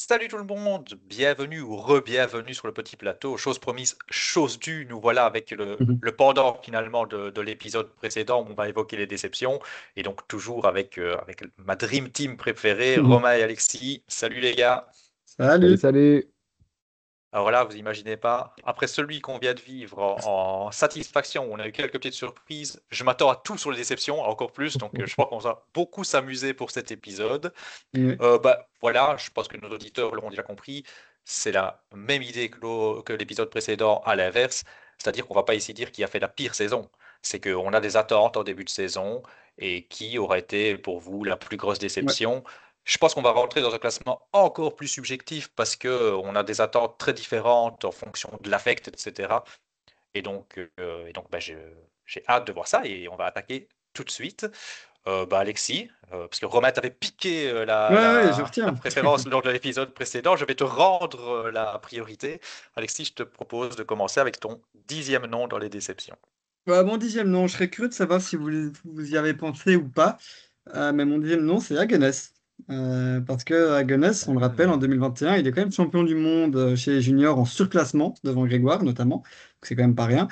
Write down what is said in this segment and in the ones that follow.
Salut tout le monde, bienvenue ou re-bienvenue sur le petit plateau. Chose promise, chose due, nous voilà avec le, Mhm. le pendant finalement de l'épisode précédent où on va évoquer les déceptions. Et donc toujours avec ma Dream Team préférée, Mhm. Romain et Alexis. Salut les gars. Salut. Salut, salut. Alors là, vous imaginez pas, après celui qu'on vient de vivre en satisfaction, où on a eu quelques petites surprises, je m'attends à tout sur les déceptions, encore plus. Donc je crois qu'on va beaucoup s'amuser pour cet épisode. Ouais. Voilà, je pense que nos auditeurs l'auront déjà compris, c'est la même idée que l'épisode précédent à l'inverse, c'est-à-dire qu'on va pas ici dire qui a fait la pire saison, c'est qu'on a des attentes en début de saison et qui aurait été pour vous la plus grosse Ouais. déception. Je pense qu'on va rentrer dans un classement encore plus subjectif parce que on a des attentes très différentes en fonction de l'affect, etc. J'ai hâte de voir ça et on va attaquer tout de suite. Alexis, parce que Romain t'avait piqué Ouais, ouais, je la retiens. préférence lors de l'épisode précédent, je vais te rendre la priorité. Alexis, je te propose de commencer avec ton 10e nom dans les déceptions. Mon dixième nom, je serais curieux de savoir si vous y avez pensé ou pas. Mais mon dixième nom, c'est Haguenas. Parce que Haguenas, on le rappelle, en Hmm. 2021, il est quand même champion du monde chez les juniors en surclassement, devant Grégoire notamment. Donc c'est quand même pas rien.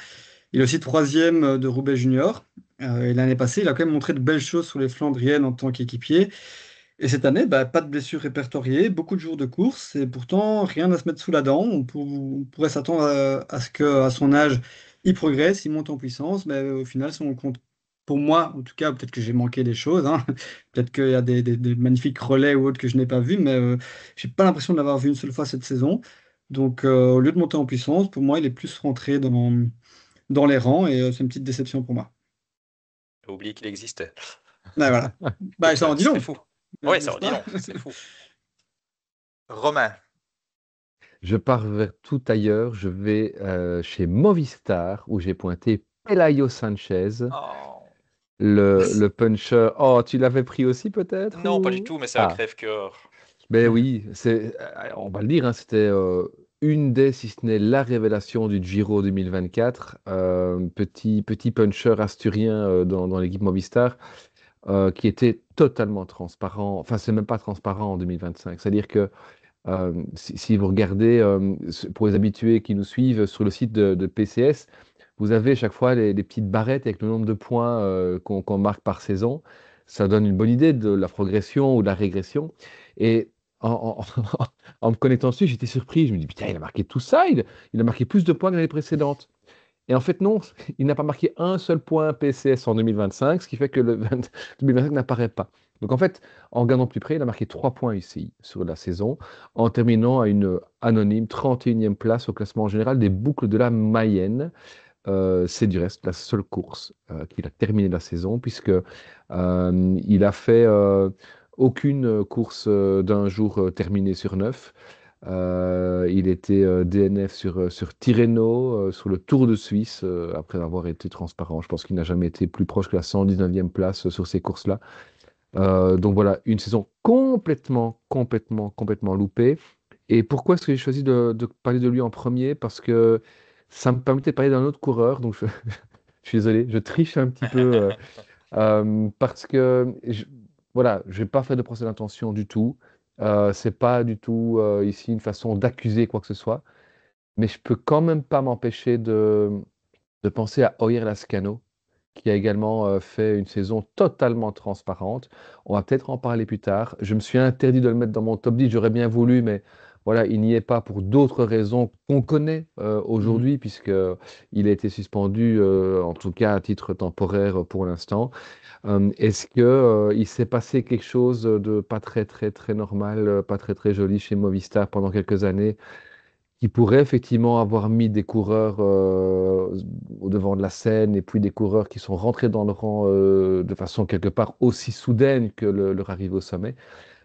Il est aussi troisième de Roubaix junior. Et l'année passée, il a quand même montré de belles choses sur les Flandriennes en tant qu'équipier. Et cette année, pas de blessures répertoriées, beaucoup de jours de course, et pourtant rien à se mettre sous la dent. On pourrait s'attendre à ce qu'à son âge, il progresse, il monte en puissance, mais au final, si on compte, pour moi, en tout cas, peut-être que j'ai manqué des choses, hein. Peut-être qu'il y a des magnifiques relais ou autres que je n'ai pas vus, mais j'ai pas l'impression de l'avoir vu une seule fois cette saison. Donc, au lieu de monter en puissance, pour moi, il est plus rentré dans les rangs, et c'est une petite déception pour moi. J'ai oublié qu'il existait. Voilà. Écoute, Ça en dit c'est long, fou. Oui, ça n'est-ce en dit pas? long, c'est fou. Romain. Je pars vers tout ailleurs. Je vais chez Movistar où j'ai pointé Pelayo Sanchez, Oh. le puncher. Oh, tu l'avais pris aussi peut-être Non, pas du ou... tout, mais c'est un Ah, crève-cœur. ben oui, on va le dire, hein, c'était une des, si ce n'est la révélation du Giro 2024. Petit puncher asturien dans l'équipe Movistar qui était totalement transparent. Enfin, c'est même pas transparent en 2025. C'est-à-dire que si vous regardez, pour les habitués qui nous suivent sur le site de PCS, vous avez chaque fois les petites barrettes avec le nombre de points qu'on marque par saison. Ça donne une bonne idée de la progression ou de la régression. Et en me connectant dessus, j'étais surpris. Je me dis, putain, il a marqué tout ça. Il a marqué plus de points que l'année précédente. Et en fait, non, il n'a pas marqué un seul point PCS en 2025, ce qui fait que le 2025 n'apparaît pas. Donc en fait, en regardant plus près, il a marqué 3 points ici sur la saison, en terminant à une anonyme 31e place au classement général des boucles de la Mayenne. C'est du reste la seule course qu'il a terminé la saison, puisque il a fait aucune course d'un jour terminé sur 9. Il était DNF sur Tirreno, sur le Tour de Suisse, après avoir été transparent. Je pense qu'il n'a jamais été plus proche que la 119e place sur ces courses-là. Donc voilà, une saison complètement loupée. Et pourquoi est-ce que j'ai choisi de parler de lui en premier? Parce que ça me permettait de parler d'un autre coureur. Donc je suis désolé, je triche un petit peu parce que voilà, je n'ai pas fait de procès d'intention du tout. C'est pas du tout ici une façon d'accuser quoi que ce soit. Mais je peux quand même pas m'empêcher de penser à Oyer Lascano, qui a également fait une saison totalement transparente. On va peut-être en parler plus tard. Je me suis interdit de le mettre dans mon top 10, j'aurais bien voulu, mais voilà, il n'y est pas pour d'autres raisons qu'on connaît Mhm. aujourd'hui, puisqu'il a été suspendu, en tout cas à titre temporaire pour l'instant. Est-ce que, il s'est passé quelque chose de pas très normal, pas très joli chez Movistar pendant quelques années? Qui pourrait effectivement avoir mis des coureurs au devant de la scène et puis des coureurs qui sont rentrés dans le rang de façon quelque part aussi soudaine que leur arrivée au sommet.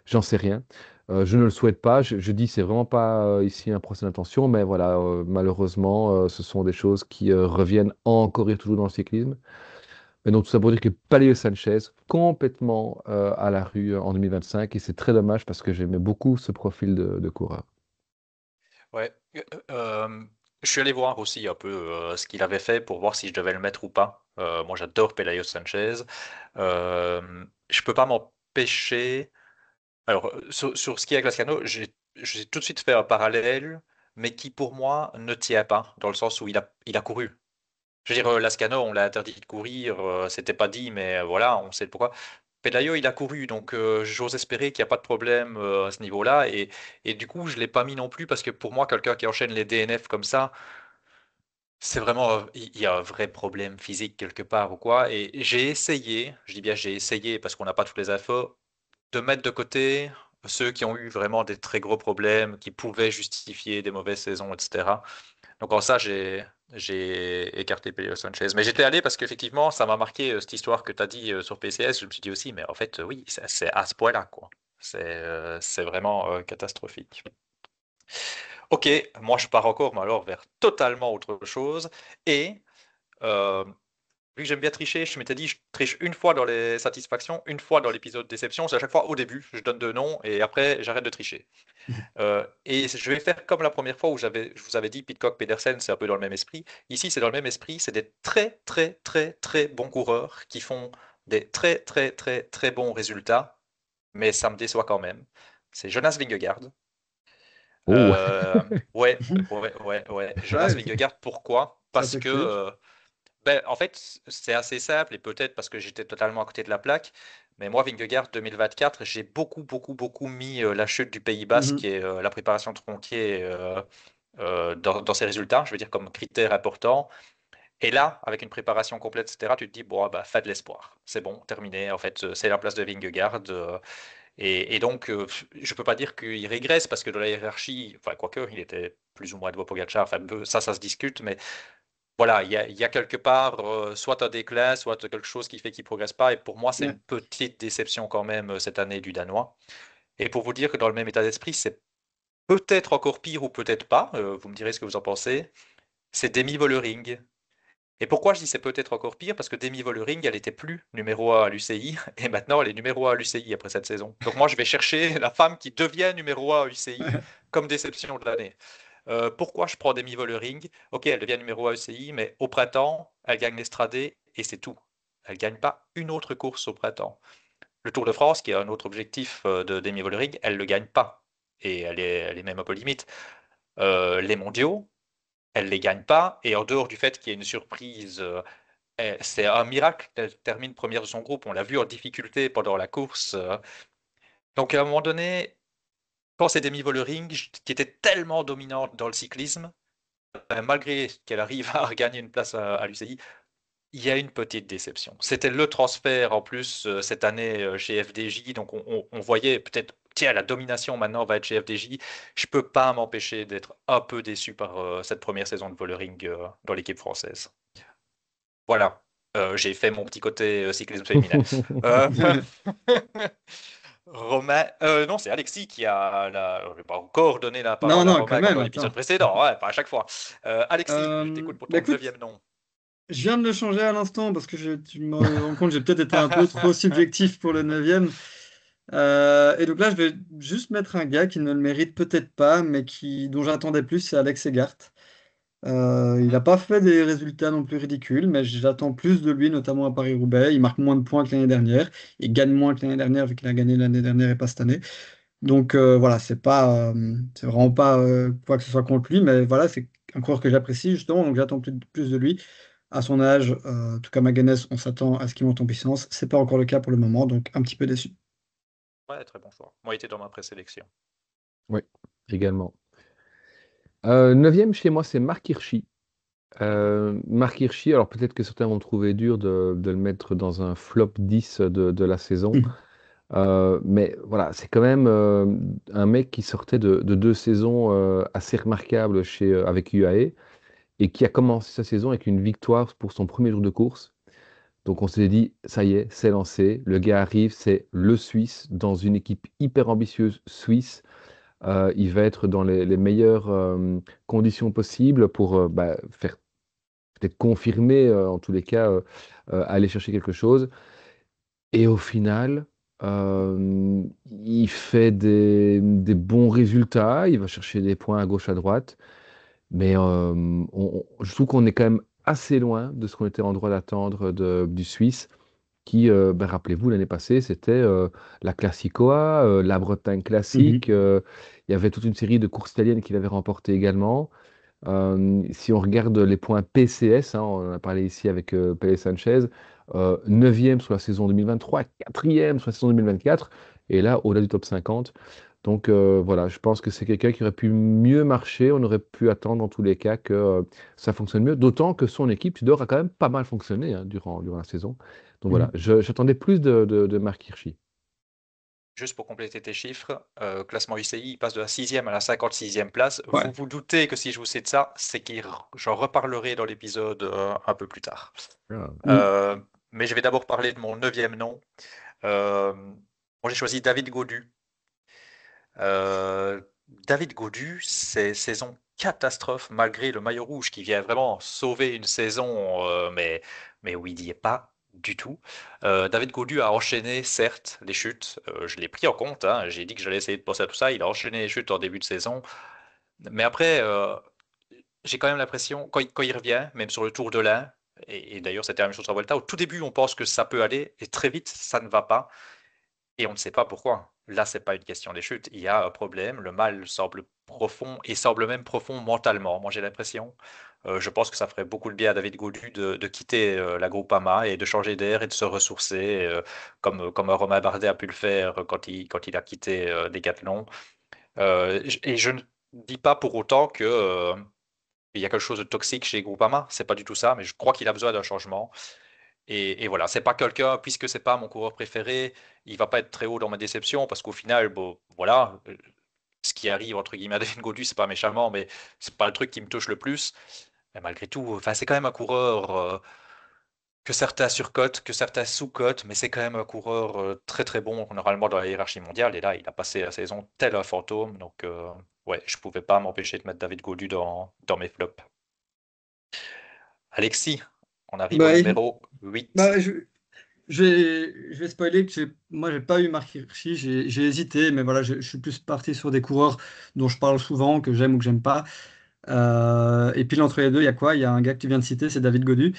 J'en sais rien. Je ne le souhaite pas. Je dis c'est vraiment pas ici un procès d'intention, mais voilà, malheureusement, ce sont des choses qui reviennent encore et toujours dans le cyclisme. Mais donc tout ça pour dire que Paleo Sanchez complètement à la rue en 2025 et c'est très dommage parce que j'aimais beaucoup ce profil de coureur. Ouais. Je suis allé voir aussi un peu ce qu'il avait fait pour voir si je devais le mettre ou pas. Moi, j'adore Pelayo Sanchez. Je peux pas m'empêcher. Alors, sur ski avec Lascano, je vais tout de suite faire un parallèle, mais qui pour moi ne tient pas, dans le sens où il a couru. Je veux dire, Lascano, on l'a interdit de courir, c'était pas dit, mais voilà, on sait pourquoi. Pelayo, il a couru, donc j'ose espérer qu'il n'y a pas de problème à ce niveau-là. Et du coup, je ne l'ai pas mis non plus parce que pour moi, quelqu'un qui enchaîne les DNF comme ça, c'est vraiment, il y a un vrai problème physique quelque part ou quoi. Et j'ai essayé, je dis bien j'ai essayé parce qu'on n'a pas toutes les infos, de mettre de côté ceux qui ont eu vraiment des très gros problèmes, qui pouvaient justifier des mauvaises saisons, etc. Donc en ça, j'ai écarté Pello Sanchez. Mais j'étais allé parce qu'effectivement, ça m'a marqué cette histoire que tu as dit sur PCS. Je me suis dit aussi, mais en fait, oui, c'est à ce point-là, quoi. C'est vraiment catastrophique. Ok, moi je pars encore, mais alors vers totalement autre chose. Et euh, vu que j'aime bien tricher, je m'étais dit, je triche une fois dans les satisfactions, une fois dans l'épisode déception. C'est à chaque fois au début, je donne deux noms et après j'arrête de tricher. Et je vais faire comme la première fois où je vous avais dit Pidcock Pedersen, c'est un peu dans le même esprit. Ici, c'est dans le même esprit. C'est des très, très, très, très bons coureurs qui font des très, très, très, très bons résultats, mais ça me déçoit quand même. C'est Jonas Vingegaard. Oh, Euh, ouais, ouais. Jonas Ouais, Vingegaard, pourquoi? ça Parce que, s'explique. ben, en fait, c'est assez simple et peut-être parce que j'étais totalement à côté de la plaque. Mais moi, Vingegaard 2024, j'ai beaucoup, beaucoup, beaucoup mis la chute du Pays Basque Mhm. et la préparation tronquée dans ses résultats, je veux dire comme critère important. Et là, avec une préparation complète, etc., tu te dis, bon, ah bah, fait de l'espoir. C'est bon, terminé. En fait, c'est la place de Vingegaard. Et donc, je peux pas dire qu'il régresse parce que dans la hiérarchie, enfin, quoique, il était plus ou moins devant Pogacar. Enfin, ça se discute, mais voilà, il y a quelque part soit un déclin, soit quelque chose qui fait qu'il progresse pas. Et pour moi, c'est Ouais. une petite déception quand même cette année du Danois. Et pour vous dire que dans le même état d'esprit, c'est peut-être encore pire ou peut-être pas. Vous me direz ce que vous en pensez. C'est Demi Vollering. Et pourquoi je dis c'est peut-être encore pire? Parce que Demi Vollering, elle était plus numéro 1 à l'UCI, et maintenant elle est numéro 1 à l'UCI après cette saison. Donc moi je vais chercher la femme qui devient numéro 1 à UCI comme déception de l'année. Pourquoi je prends Demi Vollering? Ok, elle devient numéro 1 à UCI, mais au printemps, elle gagne l'Estrade et c'est tout. Elle gagne pas une autre course au printemps. Le Tour de France, qui est un autre objectif de Demi Vollering, elle le gagne pas. Et elle est même un peu limite. Les mondiaux, elle les gagne pas. Et en dehors du fait qu'il y ait une surprise, c'est un miracle qu'elle termine première de son groupe. On l'a vu en difficulté pendant la course. Donc à un moment donné, quand c'est Demi Vollering, qui était tellement dominante dans le cyclisme, malgré qu'elle arrive à regagner une place à l'UCI, il y a une petite déception. C'était le transfert en plus cette année chez FDJ, donc on voyait peut-être, tiens, la domination maintenant va être chez FDJ. Je peux pas m'empêcher d'être un peu déçu par cette première saison de Vollering dans l'équipe française. Voilà. J'ai fait mon petit côté cyclisme féminin. Euh, Romain, non, c'est Alexis qui a je vais pas encore donner la Non, parole à non, quand Romain comme même, dans l'épisode attends. précédent, ouais, pas à chaque fois. Alexis, je t'écoute pour Bah ton écoute, neuvième nom. je viens de le changer à l'instant parce que tu me rends compte, j'ai peut-être été un peu trop subjectif pour le neuvième. Et donc là, je vais juste mettre un gars qui ne le mérite peut-être pas, mais dont j'attendais plus, c'est Alex Egart. Il n'a Mhm. pas fait des résultats non plus ridicules, mais j'attends plus de lui, notamment à Paris-Roubaix. Il marque moins de points que l'année dernière. Il gagne moins que l'année dernière, vu qu'il a gagné l'année dernière et pas cette année. Donc voilà, c'est vraiment pas quoi que ce soit contre lui, mais voilà, c'est un coureur que j'apprécie justement, donc j'attends plus de lui. À son âge, en tout cas Magenès, on s'attend à ce qu'il monte en puissance. C'est pas encore le cas pour le moment, donc un petit peu déçu. Ouais, très bon choix. Moi, il était dans ma présélection. oui, également. Neuvième chez moi, c'est Marc Hirschi. Mhm. Marc Hirschi, alors peut-être que certains vont trouver dur de le mettre dans un flop 10 de la saison. Mais voilà, c'est quand même un mec qui sortait de deux saisons assez remarquables avec UAE et qui a commencé sa saison avec une victoire pour son premier jour de course. Donc on s'est dit, ça y est, c'est lancé. Le gars arrive, c'est le Suisse dans une équipe hyper ambitieuse suisse. Il va être dans les meilleures conditions possibles pour faire peut-être confirmer, en tous les cas, aller chercher quelque chose. Et au final, euh, il fait des bons résultats, il va chercher des points à gauche, à droite, mais je trouve qu'on est quand même assez loin de ce qu'on était en droit d'attendre du Suisse, qui, rappelez-vous, l'année passée, c'était la Classicoa, la Bretagne Mhm. Classique. Il y avait toute une série de courses italiennes qu'il avait remportées également. Si on regarde les points PCS, hein, on en a parlé ici avec Pele Sanchez, 9e sur la saison 2023, 4e sur la saison 2024, et là, au-delà du top 50. Donc voilà, je pense que c'est quelqu'un qui aurait pu mieux marcher. On aurait pu attendre dans tous les cas que ça fonctionne mieux. D'autant que son équipe, Tudor, a quand même pas mal fonctionné hein, durant la saison. Donc voilà, Mhm. j'attendais plus de Marc Hirschi. Juste pour compléter tes chiffres, classement UCI, il passe de la 6e à la 56e place. Ouais. Vous vous doutez que si je vous cite ça, c'est que j'en reparlerai dans l'épisode un peu plus tard. Ah. Mhm. Mais je vais d'abord parler de mon 9e nom. Moi, j'ai choisi David Gaudu. David Gaudu, c'est saison catastrophe malgré le maillot rouge qui vient vraiment sauver une saison, mais où il n'y est pas du tout. David Gaudu a enchaîné, certes, les chutes. Je l'ai pris en compte, hein. J'ai dit que j'allais essayer de penser à tout ça. Il a enchaîné les chutes en début de saison. Mais après, j'ai quand même l'impression, quand il revient, même sur le Tour de l'Ain, et d'ailleurs c'était la même chose sur la Vuelta, au tout début on pense que ça peut aller, et très vite ça ne va pas. Et on ne sait pas pourquoi. Là, c'est pas une question des chutes. Il y a un problème. Le mal semble profond et semble même profond mentalement. Moi, j'ai l'impression. Je pense que ça ferait beaucoup de bien à David Gaudu de quitter la Groupama et de changer d'air et de se ressourcer, comme Romain Bardet a pu le faire quand il a quitté Decathlon. Et je ne dis pas pour autant que il y a quelque chose de toxique chez Groupama. C'est pas du tout ça, mais je crois qu'il a besoin d'un changement. Et voilà, c'est pas quelqu'un, puisque c'est pas mon coureur préféré, il va pas être très haut dans ma déception, parce qu'au final, bon, voilà, ce qui arrive entre guillemets à Devin Godu, c'est pas méchamment, mais c'est pas le truc qui me touche le plus. Mais malgré tout, enfin, c'est quand même un coureur que certains surcotent, que certains sous-cotent, mais c'est quand même un coureur très très bon normalement dans la hiérarchie mondiale. Et là, il a passé la saison tel un fantôme, donc ouais, je pouvais pas m'empêcher de mettre David Godu dans mes flops. Alexis, on arrive au Bah, numéro 8. bah, je vais spoiler que moi, j'ai pas eu Marc Hirschi, j'ai hésité, mais voilà, je suis plus parti sur des coureurs dont je parle souvent, que j'aime ou que j'aime pas. Et puis, entre les deux, il y a quoi? Il y a un gars que tu viens de citer, c'est David Godu.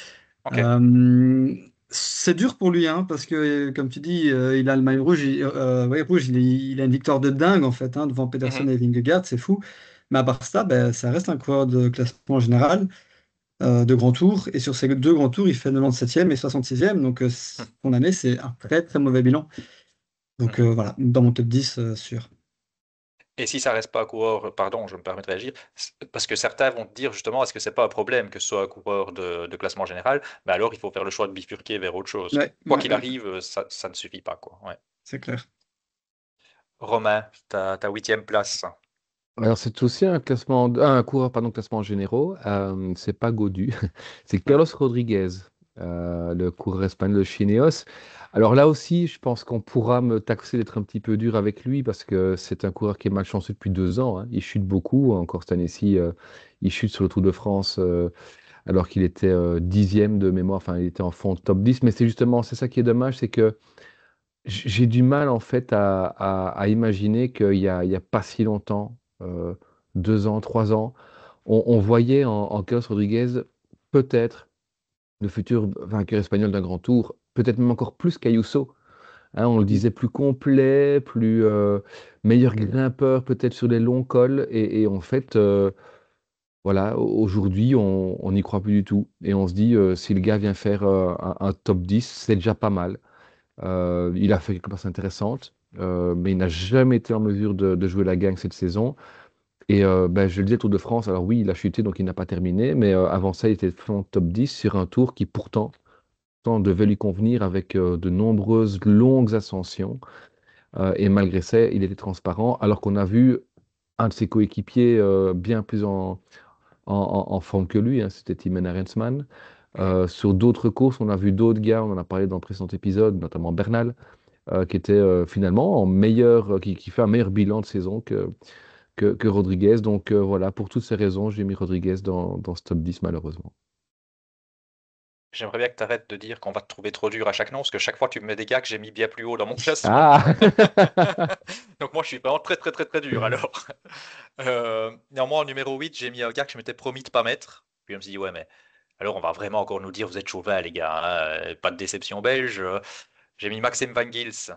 Ok. Euh, c'est dur pour lui, hein, parce que, comme tu dis, il a le maillot rouge, ouais, rouge, il a une victoire de dingue, en fait, hein, devant Pedersen Mhm. et Vingegaard, c'est fou. Mais à part ça, ben, ça reste un coureur de classement général, de grand tour. Et sur ces deux grands tours, il fait 97e et 66e. Donc, son année, c'est un très, très mauvais bilan. Donc, Mhm. voilà, dans mon top 10, sûr. Et si ça reste pas un coureur, pardon, je me permets de réagir, parce que certains vont te dire justement, est-ce que c'est pas un problème que ce soit un coureur de classement général, mais alors il faut faire le choix de bifurquer vers autre chose. Ouais, Quoi ouais, qu'il ouais, arrive, ça ne suffit pas, quoi. Ouais. c'est clair. Romain, ta 8e place. Alors, c'est aussi un coureur, pardon, classement généraux. C'est pas Godu, c'est Carlos Rodriguez, le coureur espagnol de Chineos. Alors là aussi, je pense qu'on pourra me taxer d'être un petit peu dur avec lui parce que c'est un coureur qui est malchanceux depuis 2 ans, hein. Il chute beaucoup. Encore cette année-ci, il chute sur le Tour de France alors qu'il était 10e de mémoire. Enfin, il était en fond de top 10. Mais c'est ça qui est dommage, c'est que j'ai du mal en fait à imaginer qu'il y a pas si longtemps, 2 ans, 3 ans, on voyait en Carlos Rodriguez peut-être le futur vainqueur espagnol d'un grand tour, peut-être même encore plus qu'Ayuso. Hein, on le disait plus complet, plus meilleur grimpeur peut-être sur les longs cols. Et en fait, voilà, aujourd'hui, on n'y croit plus du tout. Et on se dit, si le gars vient faire un top 10, c'est déjà pas mal. Il a fait quelques passes intéressantes, mais il n'a jamais été en mesure de jouer la gagne cette saison. Et je le disais, Tour de France, alors oui, il a chuté, donc il n'a pas terminé, mais avant ça, il était en top 10 sur un tour qui pourtant devait lui convenir avec de nombreuses longues ascensions. Et malgré ça, il était transparent, alors qu'on a vu un de ses coéquipiers bien plus en forme que lui, hein, c'était Tim Arensman. Mhm. Sur d'autres courses, on a vu d'autres gars, on en a parlé dans le précédent épisode, notamment Bernal, qui était finalement qui fait un meilleur bilan de saison que Rodriguez. Donc voilà, pour toutes ces raisons, j'ai mis Rodriguez dans ce top 10 malheureusement. J'aimerais bien que tu arrêtes de dire qu'on va te trouver trop dur à chaque nom, parce que chaque fois tu me mets des gars que j'ai mis bien plus haut dans mon classement. Ah. Donc moi je suis vraiment très très très très dur alors. Néanmoins en numéro 8, j'ai mis un gars que je m'étais promis de pas mettre. Puis je me suis dit ouais mais alors on va vraiment encore nous dire vous êtes chauvin les gars, hein, pas de déception belge. J'ai mis Maxime Van Gils.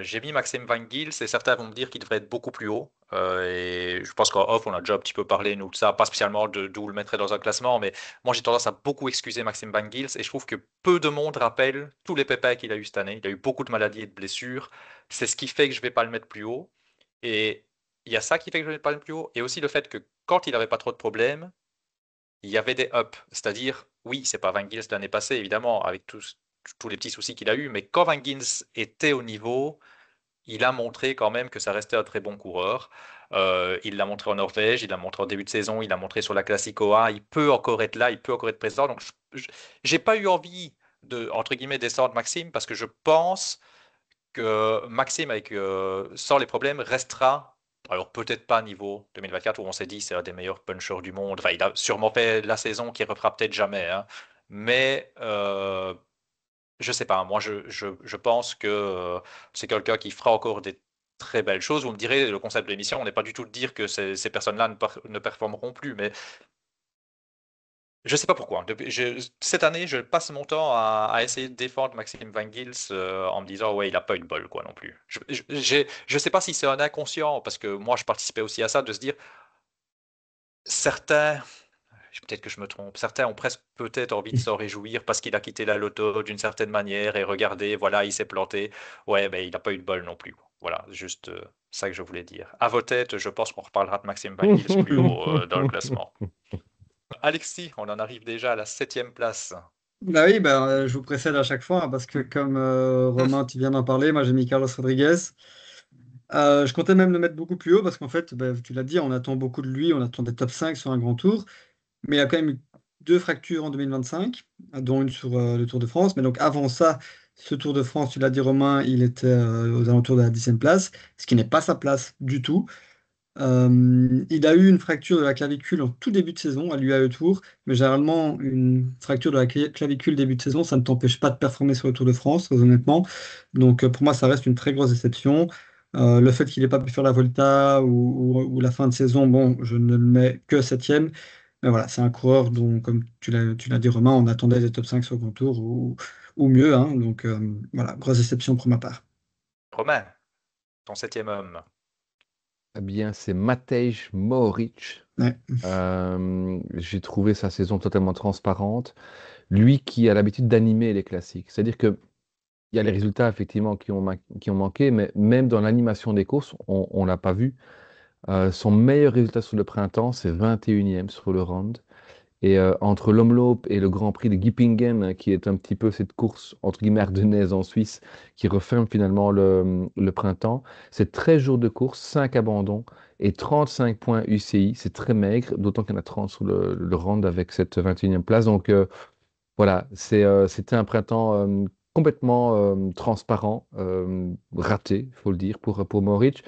J'ai mis Maxime Van Gils et certains vont me dire qu'il devrait être beaucoup plus haut. Et je pense qu'en off, on a déjà un petit peu parlé, nous, de ça, pas spécialement d'où le mettrait dans un classement, mais moi j'ai tendance à beaucoup excuser Maxime Van Gils et je trouve que peu de monde rappelle tous les pépins qu'il a eu cette année. Il a eu beaucoup de maladies et de blessures. C'est ce qui fait que je vais pas le mettre plus haut. Et il y a ça qui fait que je ne vais pas le mettre plus haut. Et aussi le fait que quand il n'avait pas trop de problèmes, il y avait des ups. C'est-à-dire, oui, c'est pas Van Gils l'année passée, évidemment, avec tous les petits soucis qu'il a eu, mais quand Van Gils était au niveau, il a montré quand même que ça restait un très bon coureur. Il l'a montré en Norvège, il l'a montré en début de saison, il l'a montré sur la Classico A. Il peut encore être là, il peut encore être présent. Donc, j'ai pas eu envie de, entre guillemets, descendre Maxime parce que je pense que Maxime, sans les problèmes, restera. Alors, peut-être pas niveau 2024 où on s'est dit c'est un des meilleurs punchers du monde. Enfin, il a sûrement fait la saison qui refera peut-être jamais, hein. Mais je sais pas, moi je pense que c'est quelqu'un qui fera encore des très belles choses. Vous me direz, le concept de l'émission, on n'est pas du tout de dire que ces personnes-là ne performeront plus, mais je sais pas pourquoi. Cette année, je passe mon temps à essayer de défendre Maxime Van Gils en me disant, ouais, il a pas eu de bol, quoi, non plus. Je sais pas si c'est un inconscient, parce que moi je participais aussi à ça, de se dire, certains peut-être que je me trompe. Certains ont presque peut-être envie de s'en réjouir parce qu'il a quitté la loto d'une certaine manière et regardez, voilà, il s'est planté. Ouais, mais il n'a pas eu de bol non plus, quoi. Voilà, juste ça que je voulais dire. À vos têtes, je pense qu'on reparlera de Maxime Van Gils plus haut dans le classement. Alexis, on en arrive déjà à la 7e place. Bah oui, bah, je vous précède à chaque fois hein, parce que comme Romain, tu viens d'en parler, moi j'ai mis Carlos Rodriguez. Je comptais même le mettre beaucoup plus haut parce qu'en fait, bah, tu l'as dit, on attend beaucoup de lui, on attend des top 5 sur un grand tour. Mais il a quand même eu deux fractures en 2025, dont une sur le Tour de France. Mais donc avant ça, ce Tour de France, tu l'as dit Romain, il était aux alentours de la 10e place, ce qui n'est pas sa place du tout. Il a eu une fracture de la clavicule en tout début de saison à l'UAE Tour, mais généralement, une fracture de la clavicule début de saison, ça ne t'empêche pas de performer sur le Tour de France, très honnêtement. Donc pour moi, ça reste une très grosse déception. Le fait qu'il n'ait pas pu faire la Volta ou la fin de saison, bon, je ne le mets que septième. Mais voilà, c'est un coureur dont, comme tu l'as dit Romain, on attendait des top 5 sur le Grand Tour ou mieux, hein. Donc voilà, grosse déception pour ma part. Romain, ton 7e homme. Eh bien, c'est Matej Mohoric. Ouais. J'ai trouvé sa saison totalement transparente. Lui qui a l'habitude d'animer les classiques. C'est-à-dire que il y a les résultats effectivement qui ont manqué, mais même dans l'animation des courses, on ne l'a pas vu. Son meilleur résultat sur le printemps, c'est 21e sur le round. Et entre l'Omloop et le Grand Prix de Gippingen, qui est un petit peu cette course entre guillemets ardennaise en Suisse, qui referme finalement le printemps, c'est 13 jours de course, 5 abandons et 35 points UCI. C'est très maigre, d'autant qu'il y en a 30 sur le round avec cette 21e place. Donc voilà, c'était un printemps complètement transparent, raté, il faut le dire, pour Mohoric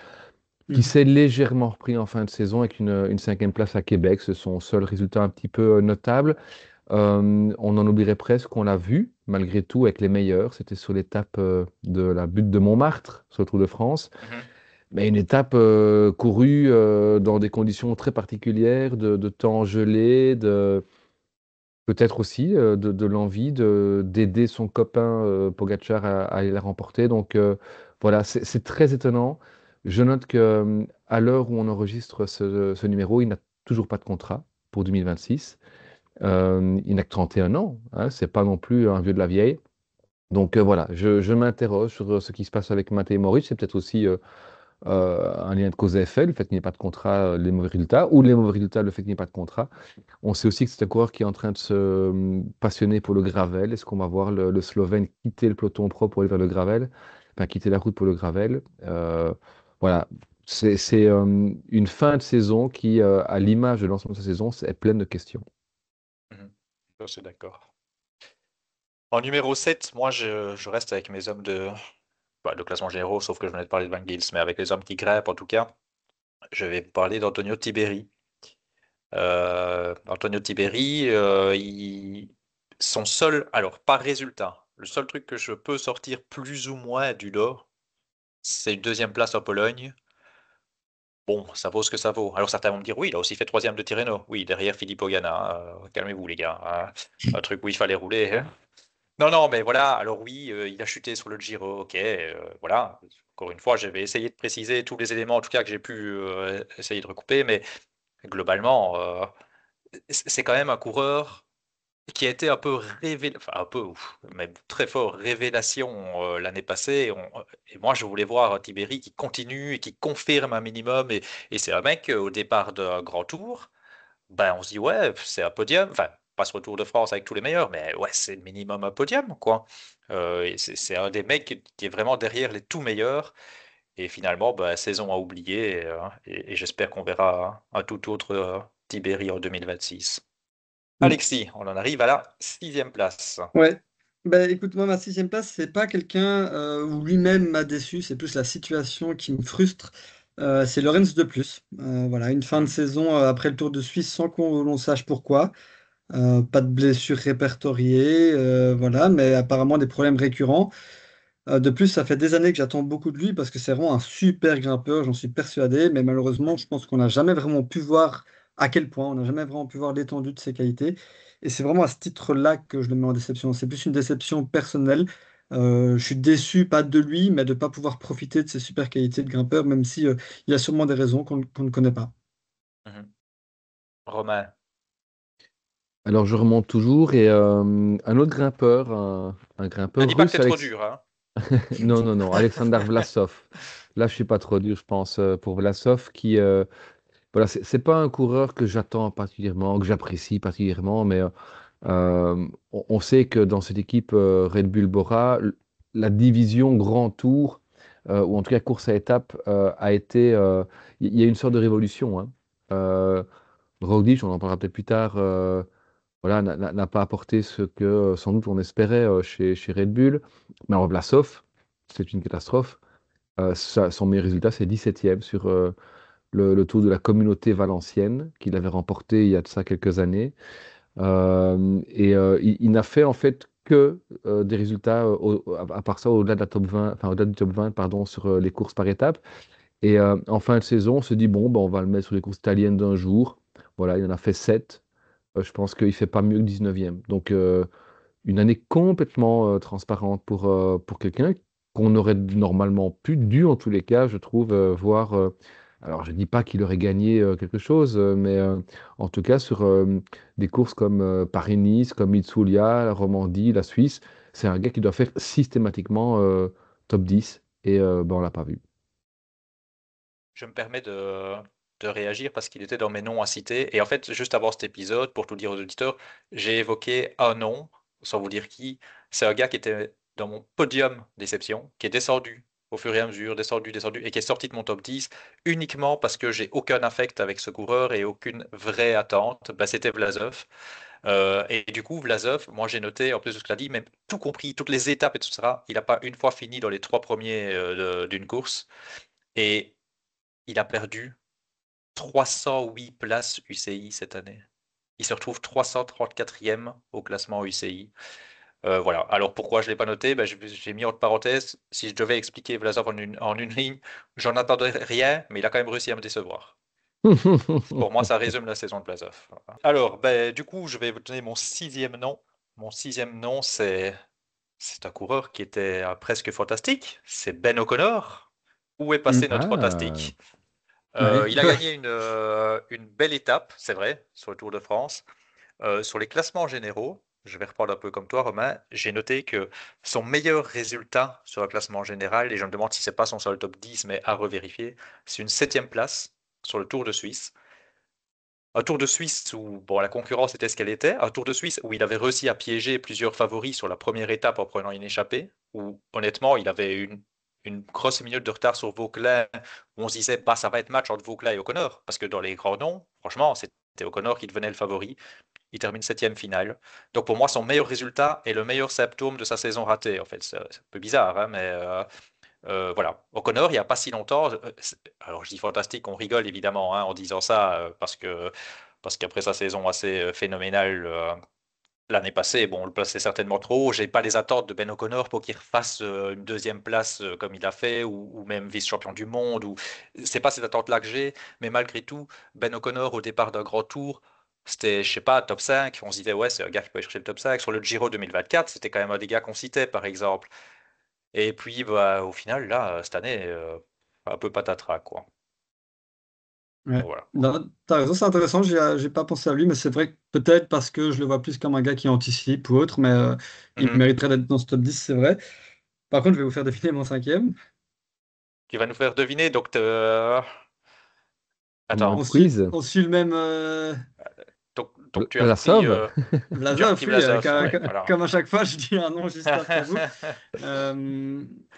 qui Mhm. s'est légèrement repris en fin de saison avec une 5e place à Québec. C'est son seul résultat un petit peu notable. On en oublierait presque qu'on l'a vu, malgré tout, avec les meilleurs. C'était sur l'étape de la butte de Montmartre, sur le Tour de France. Mhm. Mais une étape courue dans des conditions très particulières, de temps gelé, peut-être aussi de l'envie d'aider son copain Pogacar à aller la remporter. Donc voilà, c'est très étonnant. Je note que à l'heure où on enregistre ce numéro, il n'a toujours pas de contrat pour 2026. Il n'a que 31 ans, hein, c'est pas non plus un vieux de la vieille. Donc voilà, je m'interroge sur ce qui se passe avec Matej Moric. C'est peut-être aussi un lien de cause à effet, le fait qu'il n'y ait pas de contrat, les mauvais résultats, ou les mauvais résultats, le fait qu'il n'y ait pas de contrat. On sait aussi que c'est un coureur qui est en train de se passionner pour le gravel. Est-ce qu'on va voir le Slovène quitter le peloton pro pour aller vers le gravel? Enfin, quitter la route pour le gravel. Voilà. C'est une fin de saison qui, à l'image de l'ensemble de sa saison, est pleine de questions. Mhm. Je suis d'accord. En numéro 7, moi je reste avec mes hommes de classement généraux, sauf que je venais de parler de Van Gils, mais avec les hommes qui grimpent en tout cas, je vais parler d'Antonio Tiberi. Antonio Tiberi, son seul, alors par résultat, le seul truc que je peux sortir plus ou moins du lot, c'est une 2e place en Pologne. bon, ça vaut ce que ça vaut. Alors certains vont me dire, oui, il a aussi fait troisième de Tirreno. Oui, derrière Philippe Ogana. Calmez-vous, les gars, hein. Un truc où il fallait rouler, hein. Non, non, mais voilà. Alors oui, il a chuté sur le Giro. Ok, voilà. Encore une fois, je vais essayer de préciser tous les éléments, en tout cas, que j'ai pu essayer de recouper. Mais globalement, c'est quand même un coureur qui a été un peu enfin un peu, mais très fort révélation l'année passée. Et moi, je voulais voir Tibéri qui continue et qui confirme un minimum. Et c'est un mec, au départ d'un grand tour, ben, on se dit, ouais, c'est un podium. Enfin, pas sur le Tour de France avec tous les meilleurs, mais ouais, c'est minimum un podium, quoi. Et c'est un des mecs qui est vraiment derrière les tout meilleurs. Et finalement, ben, saison à oublier. Et j'espère qu'on verra un tout autre Tibéri en 2026. Mm. Alexis, on en arrive à la sixième place. Ouais. Bah, écoute, moi, ma sixième place, c'est pas quelqu'un où lui-même m'a déçu, c'est plus la situation qui me frustre. C'est Lorenz de plus. Voilà, une fin de Mhm, saison après le Tour de Suisse sans qu'on l'on sache pourquoi. Pas de blessures répertoriées, voilà, mais apparemment des problèmes récurrents. De plus, ça fait des années que j'attends beaucoup de lui parce que c'est vraiment un super grimpeur, j'en suis persuadé, mais malheureusement, je pense qu'on n'a jamais vraiment pu voir à quel point, on n'a jamais vraiment pu voir l'étendue de ses qualités. Et c'est vraiment à ce titre-là que je le mets en déception. C'est plus une déception personnelle. Je suis déçu, pas de lui, mais de ne pas pouvoir profiter de ses super qualités de grimpeur, même si, il y a sûrement des raisons qu'on ne connaît pas. mhm. Romain. Alors je remonte toujours et un autre grimpeur, un Ne grimpeur dis pas que t'es russe, trop Alex... dur, hein. Non, non, non, Alexander Vlasov. Là, je suis pas trop dur, je pense, pour Vlasov, qui, voilà, c'est pas un coureur que j'attends particulièrement, que j'apprécie particulièrement, mais on sait que dans cette équipe Red Bull Bora, la division Grand Tour, ou en tout cas course à étapes, a été, il y a une sorte de révolution, hein. Roglic, on en parlera peut-être plus tard, voilà, n'a pas apporté ce que sans doute on espérait chez Red Bull. Mais en Vlasov, c'est une catastrophe. Son meilleur résultat, c'est 17e sur le Tour de la Communauté Valencienne, qu'il avait remporté il y a de ça quelques années. Il n'a fait en fait que des résultats, à part ça, au-delà de la top 20, enfin au-delà du top 20, pardon, sur les courses par étapes. Et en fin de saison, on se dit, bon, ben, on va le mettre sur les courses italiennes d'un jour. Voilà, il en a fait 7. Je pense qu'il ne fait pas mieux que 19e. Donc, une année complètement transparente pour quelqu'un qu'on aurait normalement dû en tous les cas, je trouve, voir. Alors, je ne dis pas qu'il aurait gagné quelque chose, mais en tout cas, sur des courses comme Paris-Nice, comme Itzulia, la Romandie, la Suisse, c'est un gars qui doit faire systématiquement top 10 et ben, on ne l'a pas vu. Je me permets de réagir parce qu'il était dans mes noms à citer. Et en fait, juste avant cet épisode, pour tout dire aux auditeurs, j'ai évoqué un nom, sans vous dire qui. C'est un gars qui était dans mon podium déception, qui est descendu au fur et à mesure, descendu, descendu, et qui est sorti de mon top 10 uniquement parce que j'ai aucun affect avec ce coureur et aucune vraie attente. Bah, c'était Vlasov. Et du coup, Vlasov, moi j'ai noté, en plus de ce qu'il a dit, même tout compris, toutes les étapes et tout ça, il n'a pas une fois fini dans les trois premiers d'une course. Et il a perdu 308 places UCI cette année. Il se retrouve 334e au classement UCI. Voilà. Alors pourquoi je ne l'ai pas noté? Ben, j'ai mis entre parenthèses, si je devais expliquer Vlasov en une ligne, j'en attendais rien, mais il a quand même réussi à me décevoir. Pour moi, ça résume la saison de Vlasov. Alors, ben, du coup, je vais vous donner mon sixième nom. Mon sixième nom, c'est un coureur qui était presque fantastique. C'est Ben O'Connor. Où est Mm. passé notre Ah, fantastique? Oui. Il a gagné une belle étape, c'est vrai, sur le Tour de France. Sur les classements généraux, je vais reprendre un peu comme toi, Romain, j'ai noté que son meilleur résultat sur le classement général, et je me demande si c'est pas son seul top 10, mais à revérifier, c'est une septième place sur le Tour de Suisse. Un Tour de Suisse où bon, la concurrence était ce qu'elle était, un Tour de Suisse où il avait réussi à piéger plusieurs favoris sur la première étape en prenant une échappée, où honnêtement il avait une grosse minute de retard sur Vauquelin, où on se disait bah, ça va être match entre Vauquelin et O'Connor, parce que dans les grands noms, franchement, c'était O'Connor qui devenait le favori. Il termine septième finale. Donc pour moi, son meilleur résultat est le meilleur symptôme de sa saison ratée. En fait, c'est un peu bizarre, hein, mais voilà. O'Connor, il n'y a pas si longtemps, alors je dis fantastique, on rigole évidemment hein, en disant ça, parce qu'après sa saison assez phénoménale L'année passée, bon, on le plaçait certainement trop haut. J'ai pas les attentes de Ben O'Connor pour qu'il refasse une deuxième place comme il a fait, ou même vice-champion du monde. C'est pas cette attente-là que j'ai, mais malgré tout, Ben O'Connor au départ d'un grand tour, c'était, je sais pas, top 5. On se disait, ouais, c'est un gars qui peut aller chercher le top 5. Sur le Giro 2024, c'était quand même un des gars qu'on citait, par exemple. Et puis, bah, au final, là, cette année, un peu patatras, quoi. Ouais. Donc, voilà. Non, t'as raison, c'est intéressant. J'ai pas pensé à lui, mais c'est vrai que peut-être parce que je le vois plus comme un gars qui anticipe ou autre, mais il Mhm. mériterait d'être dans ce top 10, c'est vrai. Par contre, je vais vous faire deviner mon cinquième. Tu vas nous faire deviner, donc, Mode attends. quiz. On suit le même. Donc tu as La pris. Somme. Tu as Vlasov, repris oui, Vlasov, ouais, voilà. comme à chaque fois, je dis un nom juste après vous.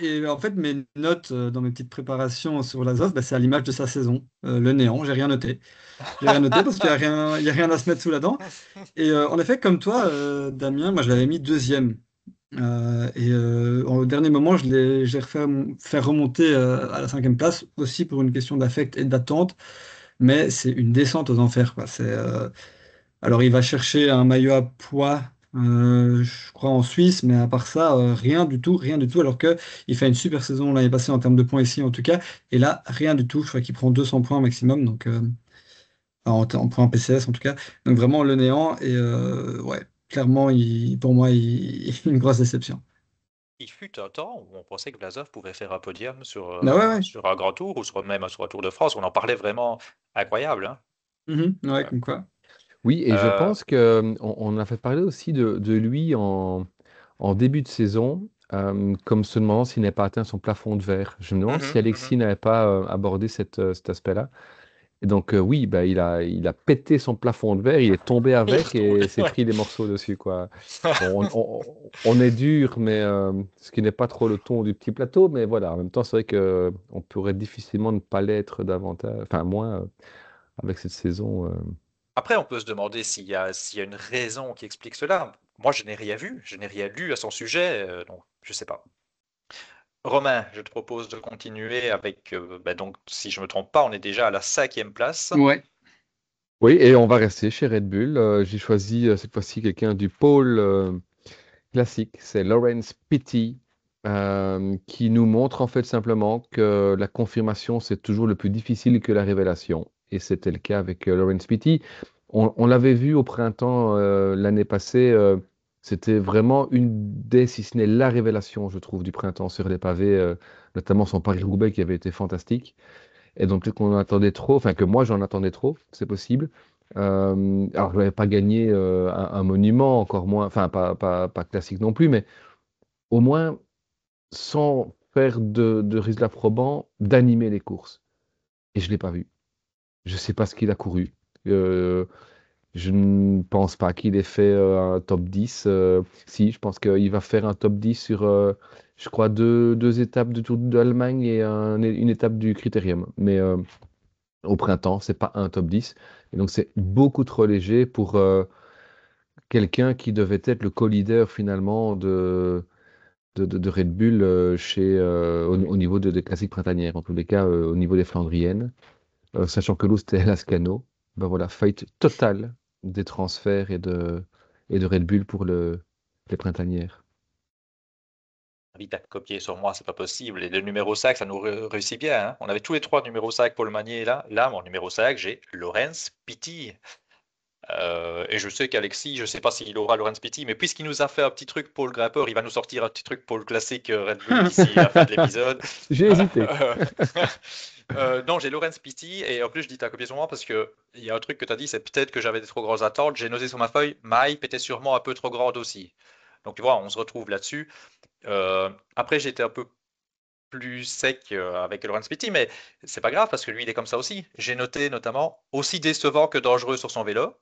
Et en fait, mes notes dans mes petites préparations sur Vlasov, bah, c'est à l'image de sa saison, le néant, j'ai rien noté. J'ai rien noté parce il y a rien à se mettre sous la dent. Et en effet, comme toi, Damien, moi je l'avais mis deuxième. Au dernier moment, j'ai refait faire remonter à la cinquième place, aussi pour une question d'affect et d'attente, mais c'est une descente aux enfers, quoi. Alors, il va chercher un maillot à poids, je crois, en Suisse, mais à part ça, rien du tout, alors que il fait une super saison l'année passée en termes de points ici, en tout cas. Et là, rien du tout. Je crois qu'il prend 200 points maximum, donc en points PCS, en tout cas. Donc, vraiment le néant. Et ouais, clairement, pour moi, une grosse déception. Il fut un temps où on pensait que Vlasov pouvait faire un podium Ah ouais, ouais. sur un grand tour ou même sur un Tour de France. On en parlait vraiment incroyable, hein. Ouais, Ouais. comme quoi. Oui, et je Euh, pense que on a fait parler aussi de lui en début de saison, comme se demandant s'il n'avait pas atteint son plafond de verre. Je me demande si mhm, Alexis mhm. n'avait pas abordé cet aspect-là. Et donc, oui, bah, il a pété son plafond de verre, il est tombé Il est avec retombé, et s'est ouais. pris des morceaux dessus, quoi. Bon, on est dur, mais ce qui n'est pas trop le ton du petit plateau, mais voilà, en même temps, c'est vrai que on pourrait difficilement ne pas l'être davantage, enfin moins avec cette saison. Après, on peut se demander s'il y a une raison qui explique cela. Moi, je n'ai rien vu, je n'ai rien lu à son sujet, donc je sais pas. Romain, je te propose de continuer avec, bah, donc, si je me trompe pas, on est déjà à la cinquième place. Ouais. Oui, et on va rester chez Red Bull. J'ai choisi cette fois-ci quelqu'un du pôle classique, c'est Lawrence Pitty, qui nous montre en fait simplement que la confirmation, c'est toujours le plus difficile que la révélation. Et c'était le cas avec Lawrence Pitty. On l'avait vu au printemps l'année passée, c'était vraiment une des, si ce n'est la révélation, je trouve, du printemps sur les pavés, notamment son Paris-Roubaix qui avait été fantastique. Et donc peut-être qu'on en attendait trop, enfin que moi j'en attendais trop, c'est possible. Alors je n'avais pas gagné un monument, encore moins, enfin pas classique non plus, mais au moins sans faire de résultats probants, d'animer les courses. Et je ne l'ai pas vu. Je ne sais pas ce qu'il a couru. Euh, je ne pense pas qu'il ait fait un top 10. Si, je pense qu'il va faire un top 10 sur, je crois, deux étapes du Tour d'Allemagne et une étape du Critérium. Mais au printemps, c'est pas un top 10. Et donc, c'est beaucoup trop léger pour quelqu'un qui devait être le co-leader finalement de Red Bull au niveau des classiques printanières, en tous les cas au niveau des Flandriennes. Sachant que l'autre c'était Lascano. Ben voilà, faillite totale des transferts et de Red Bull pour les printanières. Vite à copier sur moi, c'est pas possible. Et le numéro 5, ça nous réussit bien, hein. On avait tous les trois numéro 5 pour le manier là. Là, mon numéro 5, j'ai Lorenz Pitti. Et je sais qu'Alexis, je sais pas s'il aura Lorenz Pitti, mais puisqu'il nous a fait un petit truc pour le grimpeur, il va nous sortir un petit truc pour le classique Red Bull d'ici la fin de l'épisode. J'ai hésité. Non, j'ai Lorenz Pitti, et en plus, je dis t'as copié sur moi parce que il y a un truc que tu as dit, c'est peut-être que j'avais des trop grosses attentes. J'ai noté sur ma feuille, ma hype était sûrement un peu trop grande aussi. Donc tu vois, on se retrouve là-dessus. Après, j'étais un peu plus sec avec Lorenz Pitti, mais c'est pas grave parce que lui, il est comme ça aussi. J'ai noté notamment aussi décevant que dangereux sur son vélo.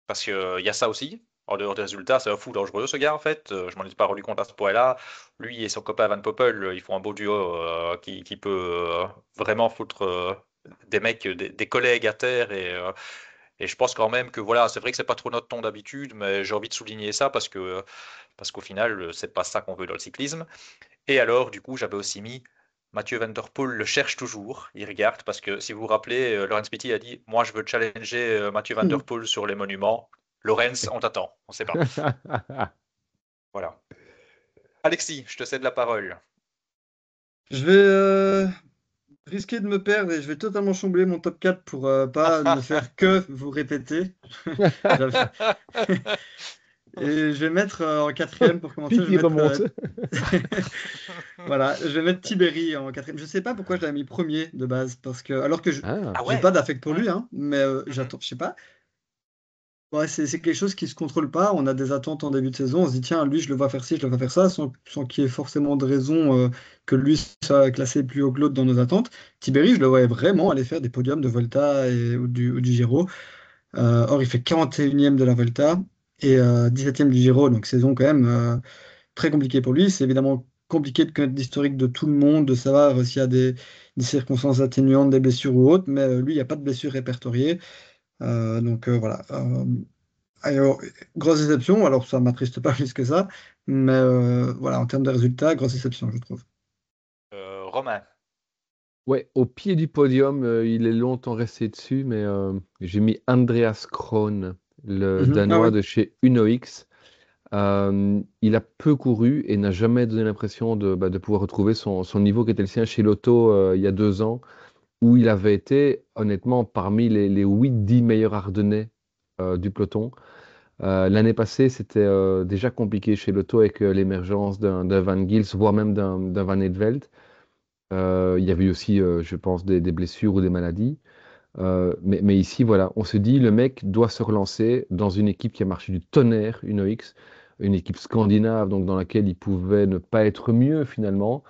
Parce qu'il y a ça aussi. En dehors des résultats, c'est un fou dangereux ce gars en fait. Je m'en ai pas rendu compte à ce point-là. Lui et son copain Van Poppel, ils font un beau duo qui peut vraiment foutre des mecs, des collègues à terre. Et je pense quand même que voilà, c'est vrai que c'est pas trop notre ton d'habitude, mais j'ai envie de souligner ça parce qu'au final, c'est pas ça qu'on veut dans le cyclisme. Et alors, du coup, j'avais aussi mis Mathieu Van Der Poel le cherche toujours, il regarde, parce que si vous vous rappelez, Laurent Pitty a dit, moi je veux challenger Mathieu Van Der Poel sur les monuments. Lorenz, on t'attend, on ne sait pas. Voilà. Alexis, je te cède la parole. Je vais risquer de me perdre et je vais totalement chambouler mon top 4 pour pas ne faire que vous répéter. J'avais- Et je vais mettre en quatrième pour commencer. Puis Je qui vais mettre remonte. voilà, je vais mettre Tibéri en quatrième. Je sais pas pourquoi je l'avais mis premier de base parce que alors que Ah, Ah j'ai ouais? pas d'affect pour Ouais. lui, hein, mais Mhm. j'attends, je sais pas. Ouais, c'est quelque chose qui se contrôle pas. On a des attentes en début de saison. On se dit tiens, lui, je le vois faire ci, je le vois faire ça, sans qu'il y ait forcément de raison que lui soit classé plus haut que l'autre dans nos attentes. Tibéri, je le voyais vraiment aller faire des podiums de Volta ou du Giro. Or, il fait 41e de la Volta et 17e du Giro, donc saison quand même très compliquée pour lui. C'est évidemment compliqué de connaître l'historique de tout le monde, de savoir s'il y a des circonstances atténuantes, des blessures ou autres, mais lui, il n'y a pas de blessures répertoriées. Donc voilà. Alors, grosse déception, alors ça m'attriste pas plus que ça, mais voilà, en termes de résultats, grosse déception, je trouve. Romain. ouais, au pied du podium, il est longtemps resté dessus, mais j'ai mis Andreas Krohn, le Mhm. Ah Danois ouais. de chez UNOX. Il a peu couru et n'a jamais donné l'impression de pouvoir retrouver son niveau qui était le sien chez Lotto il y a 2 ans, où il avait été honnêtement parmi les 8-10 meilleurs Ardennais du peloton. L'année passée, c'était déjà compliqué chez Lotto avec l'émergence d'un Van Gils, voire même d'un Van Eetvelt. Il y avait eu aussi, je pense, des blessures ou des maladies. Mais ici, voilà, on se dit, le mec doit se relancer dans une équipe qui a marché du tonnerre, une OX, une équipe scandinave, donc dans laquelle il pouvait ne pas être mieux finalement.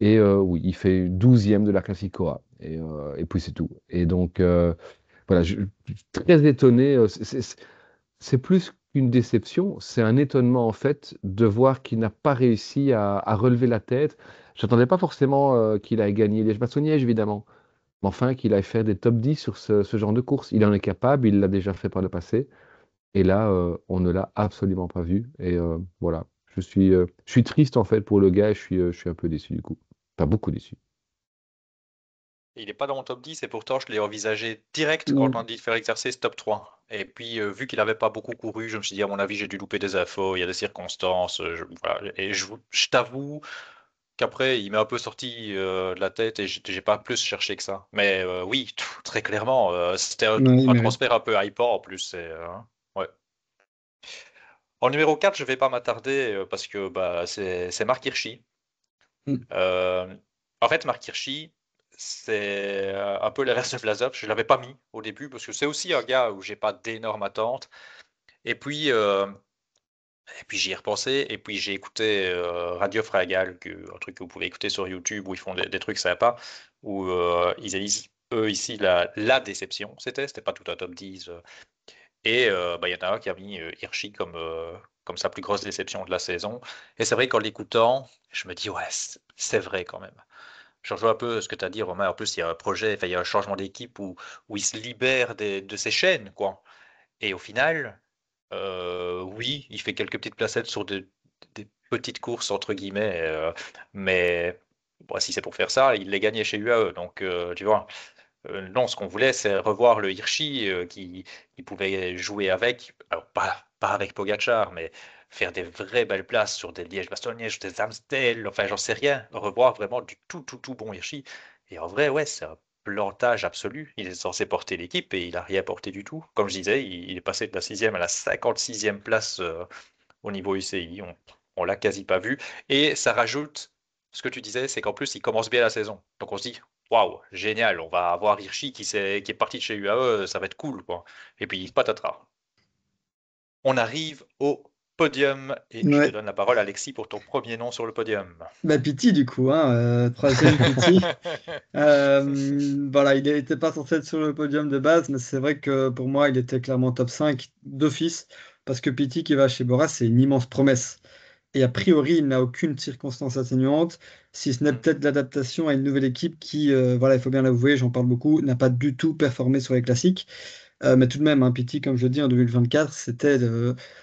Et oui, il fait 12e de la Classicoa. Et puis c'est tout. Et donc, voilà, je suis très étonné. C'est plus qu'une déception, c'est un étonnement en fait de voir qu'il n'a pas réussi à relever la tête. J'attendais pas forcément qu'il aille gagner Liège-Bastogne-Liège, évidemment. Mais enfin, qu'il aille faire des top 10 sur ce genre de course. Il en est capable, il l'a déjà fait par le passé. Et là, on ne l'a absolument pas vu. Et voilà, je suis triste en fait pour le gars et je suis un peu déçu du coup. Pas beaucoup déçu. Il n'est pas dans mon top 10 et pourtant je l'ai envisagé direct quand on Mm. a dit de faire l'exercice top 3. Et puis vu qu'il n'avait pas beaucoup couru, je me suis dit à mon avis j'ai dû louper des infos, il y a des circonstances. Voilà. Et je t'avoue qu'après il m'est un peu sorti de la tête et j'ai pas plus cherché que ça. Mais oui, très clairement, c'était Ouais, il un mérite. transfert un peu hypant en plus. Ouais. En numéro 4 je vais pas m'attarder parce que bah, c'est Marc Hirschi. Mm. Euh, En fait, Mark Hirschi, c'est un peu l'inverse de Vlasov. Je ne l'avais pas mis au début parce que c'est aussi un gars où j'ai pas d'énormes attentes. Et puis, euh, et puis j'y ai repensé. Et puis j'ai écouté Radio Fragal, un truc que vous pouvez écouter sur YouTube où ils font des trucs sympas, où ils disent, eux, ici, la déception. C'était pas tout un top 10. Et bah, il y en a un qui a mis Hirschi comme sa plus grosse déception de la saison. Et c'est vrai qu'en l'écoutant, je me dis, ouais, c'est vrai quand même. Je rejoins un peu ce que tu as dit, Romain. En plus, il y a un projet, enfin, il y a un changement d'équipe où il se libère de ses chaînes, quoi. Et au final, oui, il fait quelques petites placettes sur des petites courses, entre guillemets, mais bon, si c'est pour faire ça, il les gagnait chez UAE. Donc, tu vois, non, ce qu'on voulait, c'est revoir le Hirschi qui pouvait jouer avec, alors pas avec Pogacar, mais faire des vraies belles places sur des Liège-Bastogne-Liège, des Amstel, enfin, j'en sais rien. Revoir vraiment du tout bon Hirschi. Et en vrai, ouais, c'est un plantage absolu. Il est censé porter l'équipe et il n'a rien porté du tout. Comme je disais, il est passé de la 6e à la 56e place au niveau UCI. On l'a quasi pas vu. Et ça rajoute, ce que tu disais, c'est qu'en plus, il commence bien la saison. Donc on se dit, waouh, génial, on va avoir Hirschi qui est parti de chez UAE, ça va être cool, quoi. Et puis, patatras. On arrive au podium et je te Ouais. donne la parole, Alexis, pour ton premier nom sur le podium. Bah, Pity, du coup, hein, troisième Pity. Voilà, il n'était pas censé être sur le podium de base, mais c'est vrai que pour moi, il était clairement top 5 d'office, parce que Pity qui va chez Bora, c'est une immense promesse. Et a priori, il n'a aucune circonstance atténuante, si ce n'est Hmm. peut-être l'adaptation à une nouvelle équipe qui, voilà, il faut bien l'avouer, j'en parle beaucoup, n'a pas du tout performé sur les classiques. Mais tout de même, hein, Pity, comme je le dis, en 2024,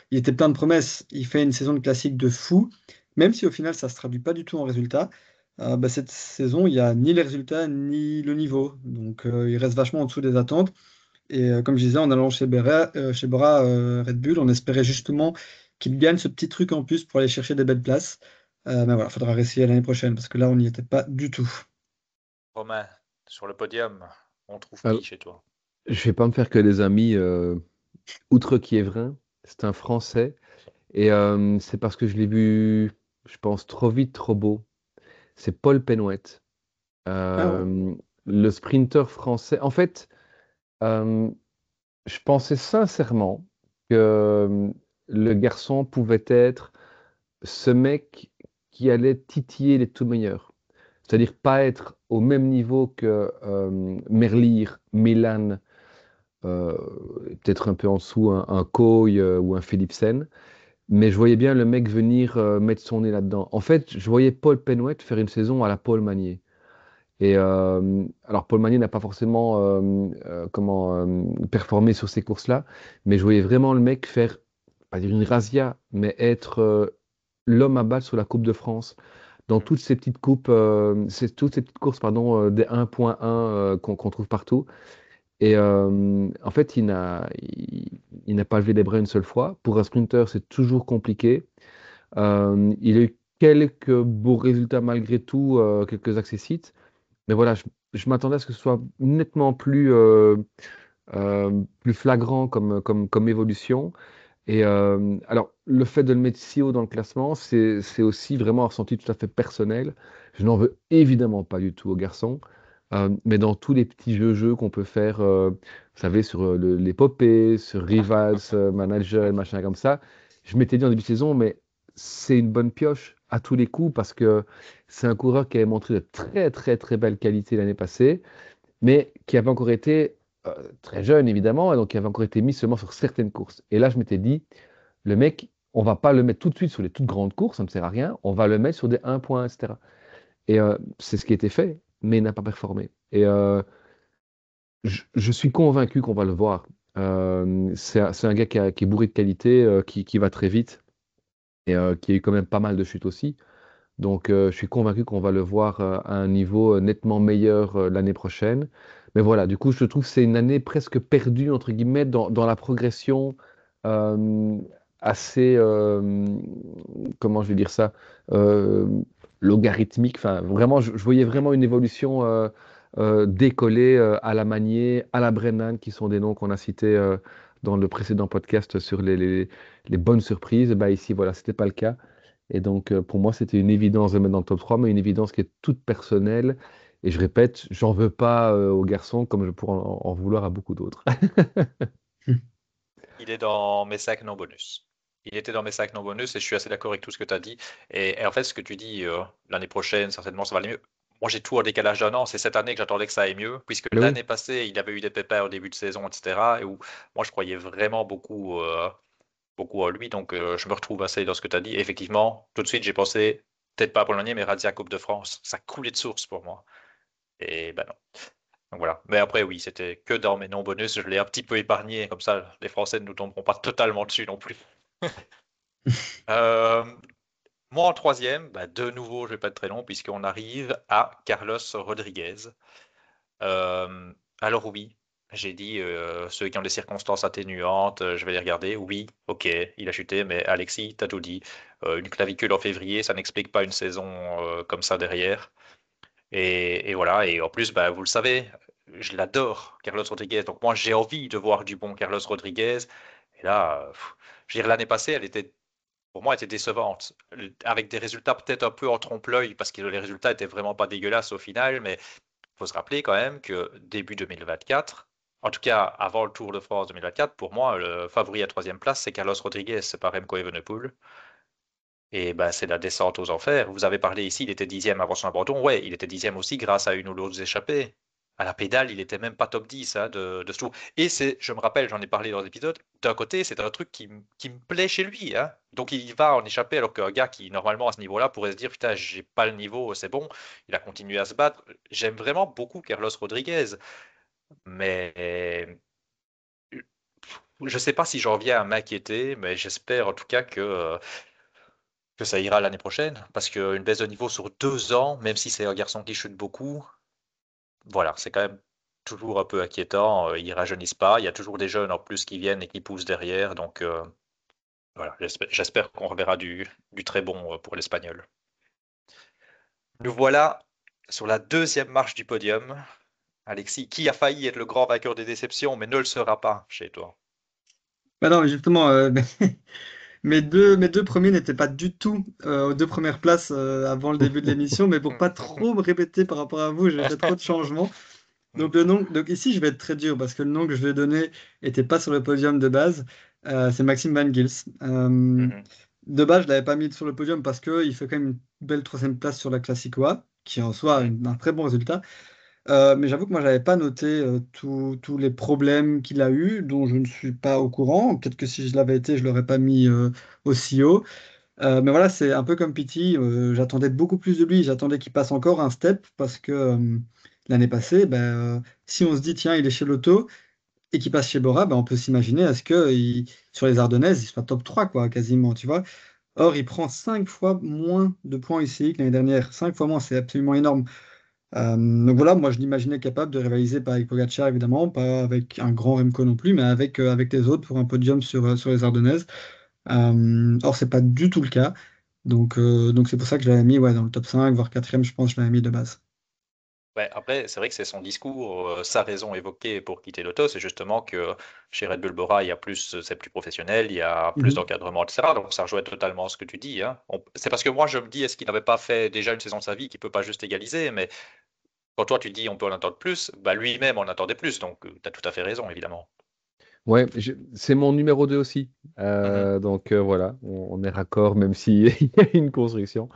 il était plein de promesses. Il fait une saison de classique de fou, même si au final, ça ne se traduit pas du tout en résultats. Bah, cette saison, il n'y a ni les résultats ni le niveau. Donc, il reste vachement en dessous des attentes. Et comme je disais, en allant chez Bora Red Bull, on espérait justement qu'il gagne ce petit truc en plus pour aller chercher des belles places. Mais voilà, faudra réessayer l'année prochaine parce que là, on n'y était pas du tout. Romain, sur le podium, on trouve Ah, qui chez toi? je vais pas me faire que des amis outre Kievrin, c'est un Français. Et c'est parce que je l'ai vu, je pense, trop vite, trop beau. C'est Paul Penouette, Ah ouais. euh, le sprinter français. En fait, euh, je pensais sincèrement que le garçon pouvait être ce mec qui allait titiller les tout meilleurs. C'est-à-dire pas être au même niveau que Merlier, Milan, euh, peut-être un peu en dessous, un Coy ou un Philipsen. Mais je voyais bien le mec venir mettre son nez là-dedans. En fait, je voyais Paul Penouette faire une saison à la Paul Magnier. Et alors, Paul Magnier n'a pas forcément performé sur ces courses-là, mais je voyais vraiment le mec faire, pas dire une razzia, mais être l'homme à battre sur la Coupe de France. Dans Mm. toutes ces petites coupes, toutes ces petites courses, pardon, des 1.1 qu'on trouve partout. Et en fait, il n'a pas levé les bras une seule fois. Pour un sprinter, c'est toujours compliqué. Il a eu quelques beaux résultats malgré tout, quelques accessites. Mais voilà, je m'attendais à ce que ce soit nettement plus flagrant comme évolution. Et alors, le fait de le mettre si haut dans le classement, c'est aussi vraiment un ressenti tout à fait personnel. Je n'en veux évidemment pas du tout aux garçons, mais dans tous les petits jeux qu'on peut faire, vous savez, sur l'épopée, sur Rivals, Manager, machin comme ça, je m'étais dit en début de saison, mais c'est une bonne pioche à tous les coups parce que c'est un coureur qui avait montré de très très très belles qualités l'année passée, mais qui avait encore été très jeune évidemment, et donc qui avait encore été mis seulement sur certaines courses. Et là, je m'étais dit, le mec, on va pas le mettre tout de suite sur les toutes grandes courses, ça ne sert à rien, on va le mettre sur des 1 point, etc. Et c'est ce qui a été fait, mais il n'a pas performé. Et je suis convaincu qu'on va le voir. C'est un gars qui est bourré de qualité, qui va très vite, et qui a eu quand même pas mal de chutes aussi. Donc, je suis convaincu qu'on va le voir à un niveau nettement meilleur l'année prochaine. Mais voilà, du coup, je trouve que c'est une année presque perdue, entre guillemets, dans la progression euh, assez, comment je vais dire ça, euh, logarithmique. Enfin, vraiment, je voyais vraiment une évolution décollée à la Magnier, à la Brennan, qui sont des noms qu'on a cités dans le précédent podcast sur les bonnes surprises. Bah, ici, voilà, c'était pas le cas. Et donc, pour moi, c'était une évidence de le mettre dans le top 3, mais une évidence qui est toute personnelle. Et je répète, j'en veux pas aux garçons comme je pourrais en vouloir à beaucoup d'autres. Il est dans mes sacs non bonus. Il était dans mes sacs non bonus et je suis assez d'accord avec tout ce que tu as dit. Et en fait, ce que tu dis, l'année prochaine, certainement, ça va aller mieux. Moi, j'ai tout en décalage d'un an. C'est cette année que j'attendais que ça aille mieux, puisque Mais oui, l'année passée, il avait eu des pépins au début de saison, etc. Et où moi, je croyais vraiment beaucoup, beaucoup en lui. Donc, je me retrouve assez dans ce que tu as dit. Et effectivement, tout de suite, j'ai pensé, peut-être pas Polonais, mais Radia Coupe de France. Ça coulait de source pour moi. Et ben non. Donc voilà. Mais après, oui, c'était que dans mes non-bonus. Je l'ai un petit peu épargné. Comme ça, les Français ne nous tomberont pas totalement dessus non plus. Euh, Moi, en troisième, bah, de nouveau, je vais pas être très long, puisqu'on arrive à Carlos Rodriguez. Euh, alors oui, j'ai dit, ceux qui ont des circonstances atténuantes, je vais les regarder. Oui, ok, il a chuté, mais Alexis, t'as tout dit. Une clavicule en février, ça n'explique pas une saison comme ça derrière. Et voilà, et en plus, bah, vous le savez, je l'adore, Carlos Rodriguez. Donc moi, j'ai envie de voir du bon Carlos Rodriguez. Et là, je veux dire, l'année passée, pour moi, elle était décevante. Avec des résultats peut-être un peu en trompe-l'œil, parce que les résultats étaient vraiment pas dégueulasses au final, mais il faut se rappeler quand même que début 2024, en tout cas avant le Tour de France 2024, pour moi, le favori à troisième place, c'est Carlos Rodriguez, c'est pas Remco Evenepoel. Et ben, c'est la descente aux enfers. Vous avez parlé ici, il était dixième avant son abandon. Ouais, il était dixième aussi grâce à une ou l'autre échappée. À la pédale, il était même pas top 10 hein, de ce tour. Et c'est, je me rappelle, j'en ai parlé dans l'épisode, d'un côté, c'est un truc qui me plaît chez lui. Hein. Donc il va en échapper alors qu'un gars qui, normalement, à ce niveau-là, pourrait se dire, putain, j'ai pas le niveau, c'est bon. Il a continué à se battre. J'aime vraiment beaucoup Carlos Rodriguez. Mais je sais pas si j'en viens à m'inquiéter, mais j'espère en tout cas que ça ira l'année prochaine, parce qu'une baisse de niveau sur 2 ans, même si c'est un garçon qui chute beaucoup, voilà, c'est quand même toujours un peu inquiétant. Ils rajeunissent pas. Il y a toujours des jeunes en plus qui viennent et qui poussent derrière. Donc voilà, j'espère qu'on reverra du très bon pour l'Espagnol. Nous voilà sur la deuxième marche du podium. Alexis, qui a failli être le grand vainqueur des déceptions, mais ne le sera pas chez toi. Bah non, mais justement, mes deux premiers n'étaient pas du tout aux deux premières places avant le début de l'émission, mais pour pas trop me répéter par rapport à vous, j'ai fait trop de changements. Donc ici, je vais être très dur parce que le nom que je vais donner n'était pas sur le podium de base. C'est Maxime Van Gils. Mhm, De base, je l'avais pas mis sur le podium parce qu'il fait quand même une belle troisième place sur la Classicoa, qui en soi mhm. un très bon résultat. Mais j'avoue que moi, j'avais pas noté tous les problèmes qu'il a eu, dont je ne suis pas au courant. Peut-être que si je l'avais été, je l'aurais pas mis aussi haut. Mais voilà, c'est un peu comme Pity. J'attendais beaucoup plus de lui. J'attendais qu'il passe encore un step parce que l'année passée, ben, si on se dit, tiens, il est chez Lotto et qu'il passe chez Bora, ben, on peut s'imaginer à ce que sur les Ardennaises, il soit top 3 quoi, quasiment, tu vois. Or, il prend 5 fois moins de points ici que l'année dernière. 5 fois moins, c'est absolument énorme. Donc voilà, moi je l'imaginais capable de rivaliser pas avec Pogacar évidemment, pas avec un grand Remco non plus, mais avec les autres pour un podium sur les Ardennaises. Or, c'est pas du tout le cas. Donc c'est pour ça que je l'avais mis ouais, dans le top 5 voire quatrième, je pense que je l'avais mis de base. Ouais, après, c'est vrai que c'est son discours, sa raison évoquée pour quitter l'auto, c'est justement que chez Red Bull Bora, il y a plus, c'est plus professionnel, il y a plus Mhm. d'encadrement, etc. Donc ça rejoint totalement ce que tu dis, hein. C'est parce que moi je me dis, est-ce qu'il n'avait pas fait déjà une saison de sa vie qu'il peut pas juste égaliser? Mais quand toi tu dis on peut en attendre plus, bah lui-même en attendait plus, donc tu as tout à fait raison, évidemment. Ouais, c'est mon numéro 2 aussi. Mhm. Donc voilà, on est raccord, même s'il y a une construction.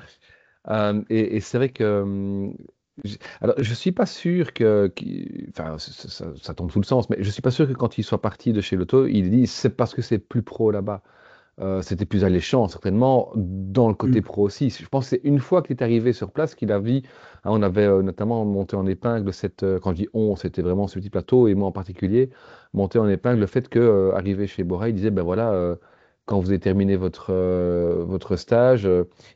Et c'est vrai que alors, je suis pas sûr enfin, ça tombe sous le sens, mais je suis pas sûr que quand il soit parti de chez Lotto, il dit c'est parce que c'est plus pro là-bas. C'était plus alléchant, certainement, dans le côté Mhm. pro aussi. Je pense que c'est une fois qu'il est arrivé sur place qu'il a vu, hein, on avait notamment monté en épingle quand je dis on, c'était vraiment ce petit plateau, et moi en particulier, monté en épingle le fait que, arrivé chez Bora, il disait, ben voilà, quand vous avez terminé votre stage,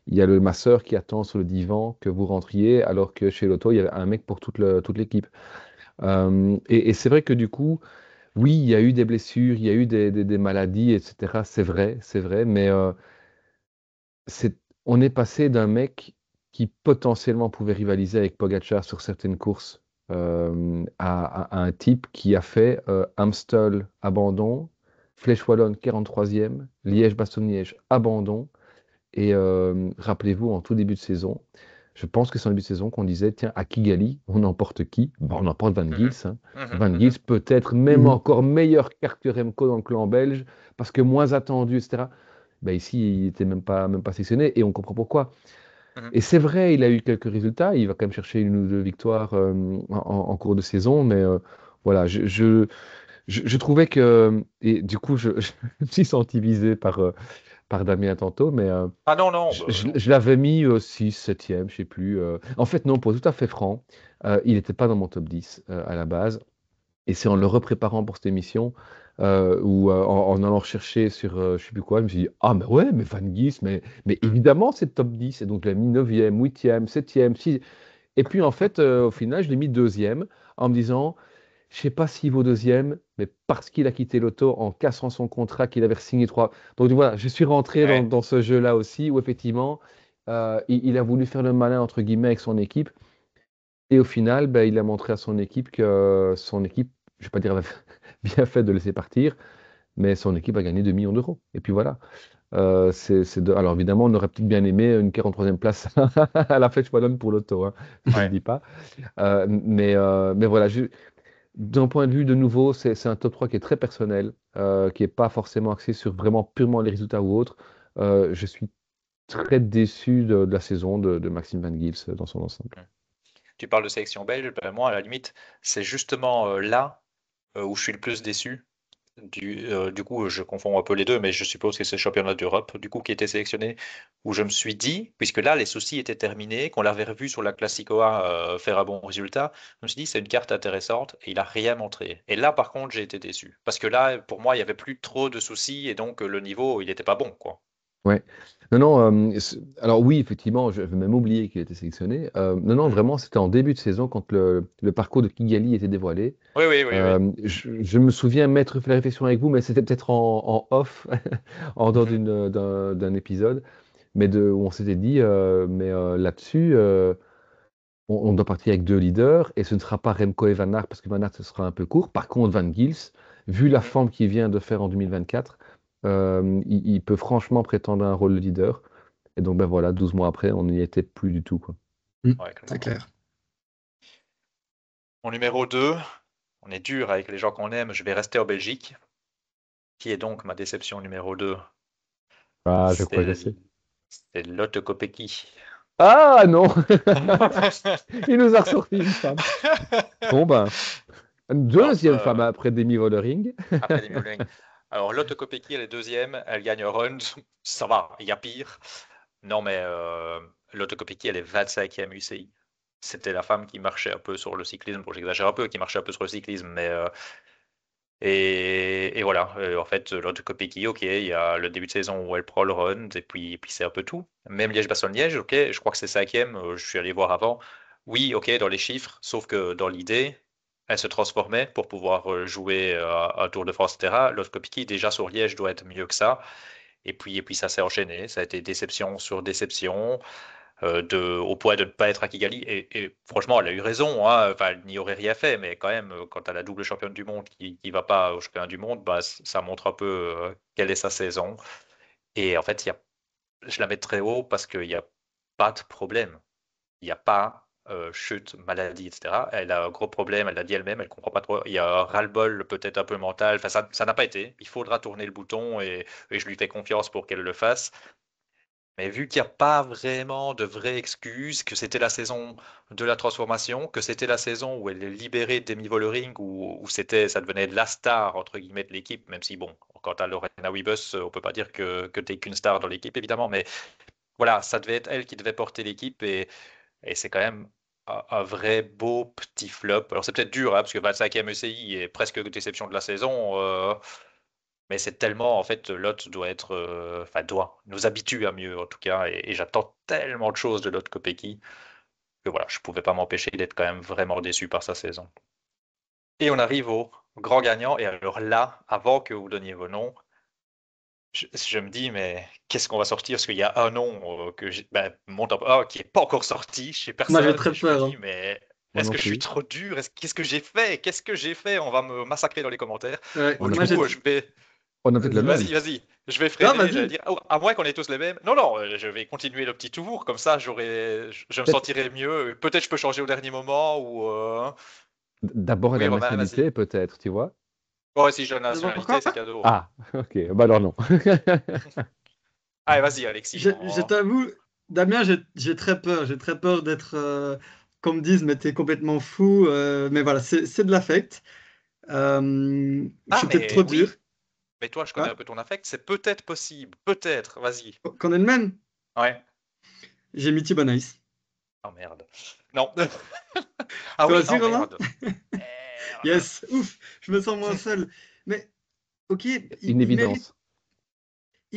il y a le masseur qui attend sur le divan que vous rentriez, alors que chez Lotto, il y avait un mec pour toute l'équipe. Et c'est vrai que du coup, oui, il y a eu des blessures, il y a eu des maladies, etc. C'est vrai, mais c'est, on est passé d'un mec qui potentiellement pouvait rivaliser avec Pogacar sur certaines courses à un type qui a fait Amstel, abandon, Flèche Wallonne, 43e, Liège-Bastogne-Liège, abandon. Et rappelez-vous, en tout début de saison, je pense que c'est en début de saison qu'on disait, tiens, à Kigali, on emporte qui? Ben, on emporte Van Gils, Mhm. hein. Mhm. Van Mhm. Gils peut-être même Mhm. encore meilleur qu'Arthur Remco dans le clan belge, parce que moins attendu, etc. Ben ici, il n'était même pas sélectionné, et on comprend pourquoi. Mhm. Et c'est vrai, il a eu quelques résultats, il va quand même chercher une ou deux victoires en cours de saison, mais voilà, je trouvais que, et du coup, je me suis senti visé par Damien tantôt, mais Ah non, non, bah, non. je l'avais mis 6, 7e, je sais plus. En fait, non, pour être tout à fait franc, il n'était pas dans mon top 10 à la base. Et c'est en le repréparant pour cette émission, ou en allant rechercher sur je sais plus quoi, je me suis dit, ah, mais ouais, mais Van Gys, mais évidemment, c'est top 10. Et donc, je l'ai mis 9e, 8e, 7e, 6. Et puis, en fait, au final, je l'ai mis deuxième en me disant, je sais pas s'il vaut deuxième, mais parce qu'il a quitté l'auto en cassant son contrat qu'il avait signé trois. Donc voilà, je suis rentré dans, Ouais. dans ce jeu-là aussi, où effectivement, il a voulu faire le malin, entre guillemets, avec son équipe. Et au final, ben, il a montré à son équipe que son équipe, je ne vais pas dire avait bien fait de le laisser partir, mais son équipe a gagné 2 millions d'euros. Et puis voilà. Alors évidemment, on aurait peut-être bien aimé une 43e place à la Flèche Wallonne pour l'auto, hein, je ne Ouais. dis pas. Mais voilà, d'un point de vue de nouveau, c'est un top 3 qui est très personnel, qui n'est pas forcément axé sur vraiment purement les résultats ou autres. Je suis très déçu de la saison de Maxime Van Gils dans son ensemble. Tu parles de sélection belge, ben moi, à la limite, c'est justement là où je suis le plus déçu. Du coup, je confonds un peu les deux, mais je suppose que c'est le championnat d'Europe, du coup, qui était sélectionné, où je me suis dit, puisque là, les soucis étaient terminés, qu'on l'avait revu sur la Classicoa faire un bon résultat, je me suis dit, c'est une carte intéressante, et il a rien montré. Et là, par contre, j'ai été déçu. Parce que là, pour moi, il y avait plus trop de soucis, et donc le niveau, il n'était pas bon, quoi. Ouais. Non, non, alors oui, effectivement, j'avais même oublié qu'il était sélectionné. Non, non, Hmm. vraiment, c'était en début de saison quand le parcours de Kigali était dévoilé. Oui, oui, oui, oui. Je me souviens m'être fait la réflexion avec vous, mais c'était peut-être en off, en dehors Mhm. d'un épisode, mais où on s'était dit, là-dessus, on doit partir avec deux leaders, et ce ne sera pas Remco et Van Aert, parce que Van Aert, ce sera un peu court. Par contre, Van Gils, vu la Mhm. forme qu'il vient de faire en 2024, il peut franchement prétendre à un rôle de leader. Et donc, ben voilà, 12 mois après, on n'y était plus du tout, quoi. Mm, Ouais, c'est clairement. clair. Mon numéro 2, on est dur avec les gens qu'on aime, je vais rester en Belgique. Qui est donc ma déception numéro 2? Ah, je crois que je C'est sais. c'est Lotte Kopecky. Ah non! Il nous a ressorti une femme. Bon, ben, une Non, deuxième femme après Demi Vollering. après Demi Vollering. Alors Lotte Kopecky, elle est deuxième, elle gagne un run, ça va, il y a pire. Non mais Lotte Kopecky, elle est 25e UCI. C'était la femme qui marchait un peu sur le cyclisme, bon j'exagère un peu, qui marchait un peu sur le cyclisme, mais et voilà, en fait, Lotte Kopecky, ok, il y a le début de saison où elle prend le run, et puis c'est un peu tout. Même Liège-Bastogne-Liège, ok, je crois que c'est cinquième, je suis allé voir avant. Oui, ok, dans les chiffres, sauf que dans l'idée, elle se transformait pour pouvoir jouer à Tour de France, etc. Lotte Kopecky, déjà sur Liège, doit être mieux que ça. Et puis ça s'est enchaîné, ça a été déception sur déception au point de ne pas être à Kigali. Et franchement, elle a eu raison, hein. Enfin, elle n'y aurait rien fait, mais quand même, quand tu as la double championne du monde qui ne va pas au championnat du monde, bah, ça montre un peu quelle est sa saison. Et en fait, je la mets très haut parce qu'il n'y a pas de problème. Il n'y a pas chute, maladie, etc. Elle a un gros problème, elle l'a dit elle-même, elle comprend pas trop. Il y a un ras-le-bol peut-être un peu mental. Enfin, ça n'a pas été. Il faudra tourner le bouton et je lui fais confiance pour qu'elle le fasse. Mais vu qu'il n'y a pas vraiment de vraie excuse, que c'était la saison de la transformation, que c'était la saison où elle est libérée d'Emi Vollering, où ça devenait la star, entre guillemets, de l'équipe, même si, bon, quant à Lorena Wiebes, on peut pas dire que tu qu'une star dans l'équipe, évidemment, mais voilà, ça devait être elle qui devait porter l'équipe, et c'est quand même un vrai beau petit flop. Alors c'est peut-être dur, hein, parce que 25e ECI est presque déception de la saison, mais c'est tellement, en fait, Lot doit être, enfin, doit, nous habitue à mieux, en tout cas, et j'attends tellement de choses de Lot Kopecky que voilà, je pouvais pas m'empêcher d'être quand même vraiment déçu par sa saison. Et on arrive au grand gagnant, et alors là, avant que vous donniez vos noms, je me dis, mais qu'est-ce qu'on va sortir? Parce qu'il y a un nom mon top 1 qui est pas encore sorti chez Moi, j'ai personne, très et je me peur, dis, hein. mais Moi est-ce non que je suis plus. trop dur? Qu'est-ce que j'ai fait? Qu'est-ce que j'ai fait? On va me massacrer dans les commentaires. Ouais, On a Du moi, peut-être, coup, je vais. on a peut-être le Vas-y. même. Vas-y, vas-y. Je vais Non, freiner, j'allais vas-y. dire. À moins qu'on ait tous les mêmes. Non, non, je vais continuer le petit tour. Comme ça, je me Peut-être- sentirai mieux. Peut-être je peux changer au dernier moment ou. D'abord Oui, la Romain, vas-y. nationalité, peut-être, tu vois. Oh, si j'ai la D'abord nationalité, quoi? c'est cadeau. Ah, ok, bah alors non. Allez, vas-y, Alexis. Je t'avoue, Damien, j'ai très peur. J'ai très peur d'être, comme disent, mais t'es complètement fou. Mais voilà, c'est de l'affect. Je Ah, suis peut-être trop mais dur. oui. Mais toi, je connais un Quoi? peu ton affect. C'est peut-être possible. Peut-être. Vas-y. Qu'on est le même? Ouais. J'ai mis Bonais. Oh merde. Non. Ah Toi oui, aussi, oh Romain? merde. Merde. Yes, ouf, je me sens moins seul. Mais ok, Une il mérite, évidence,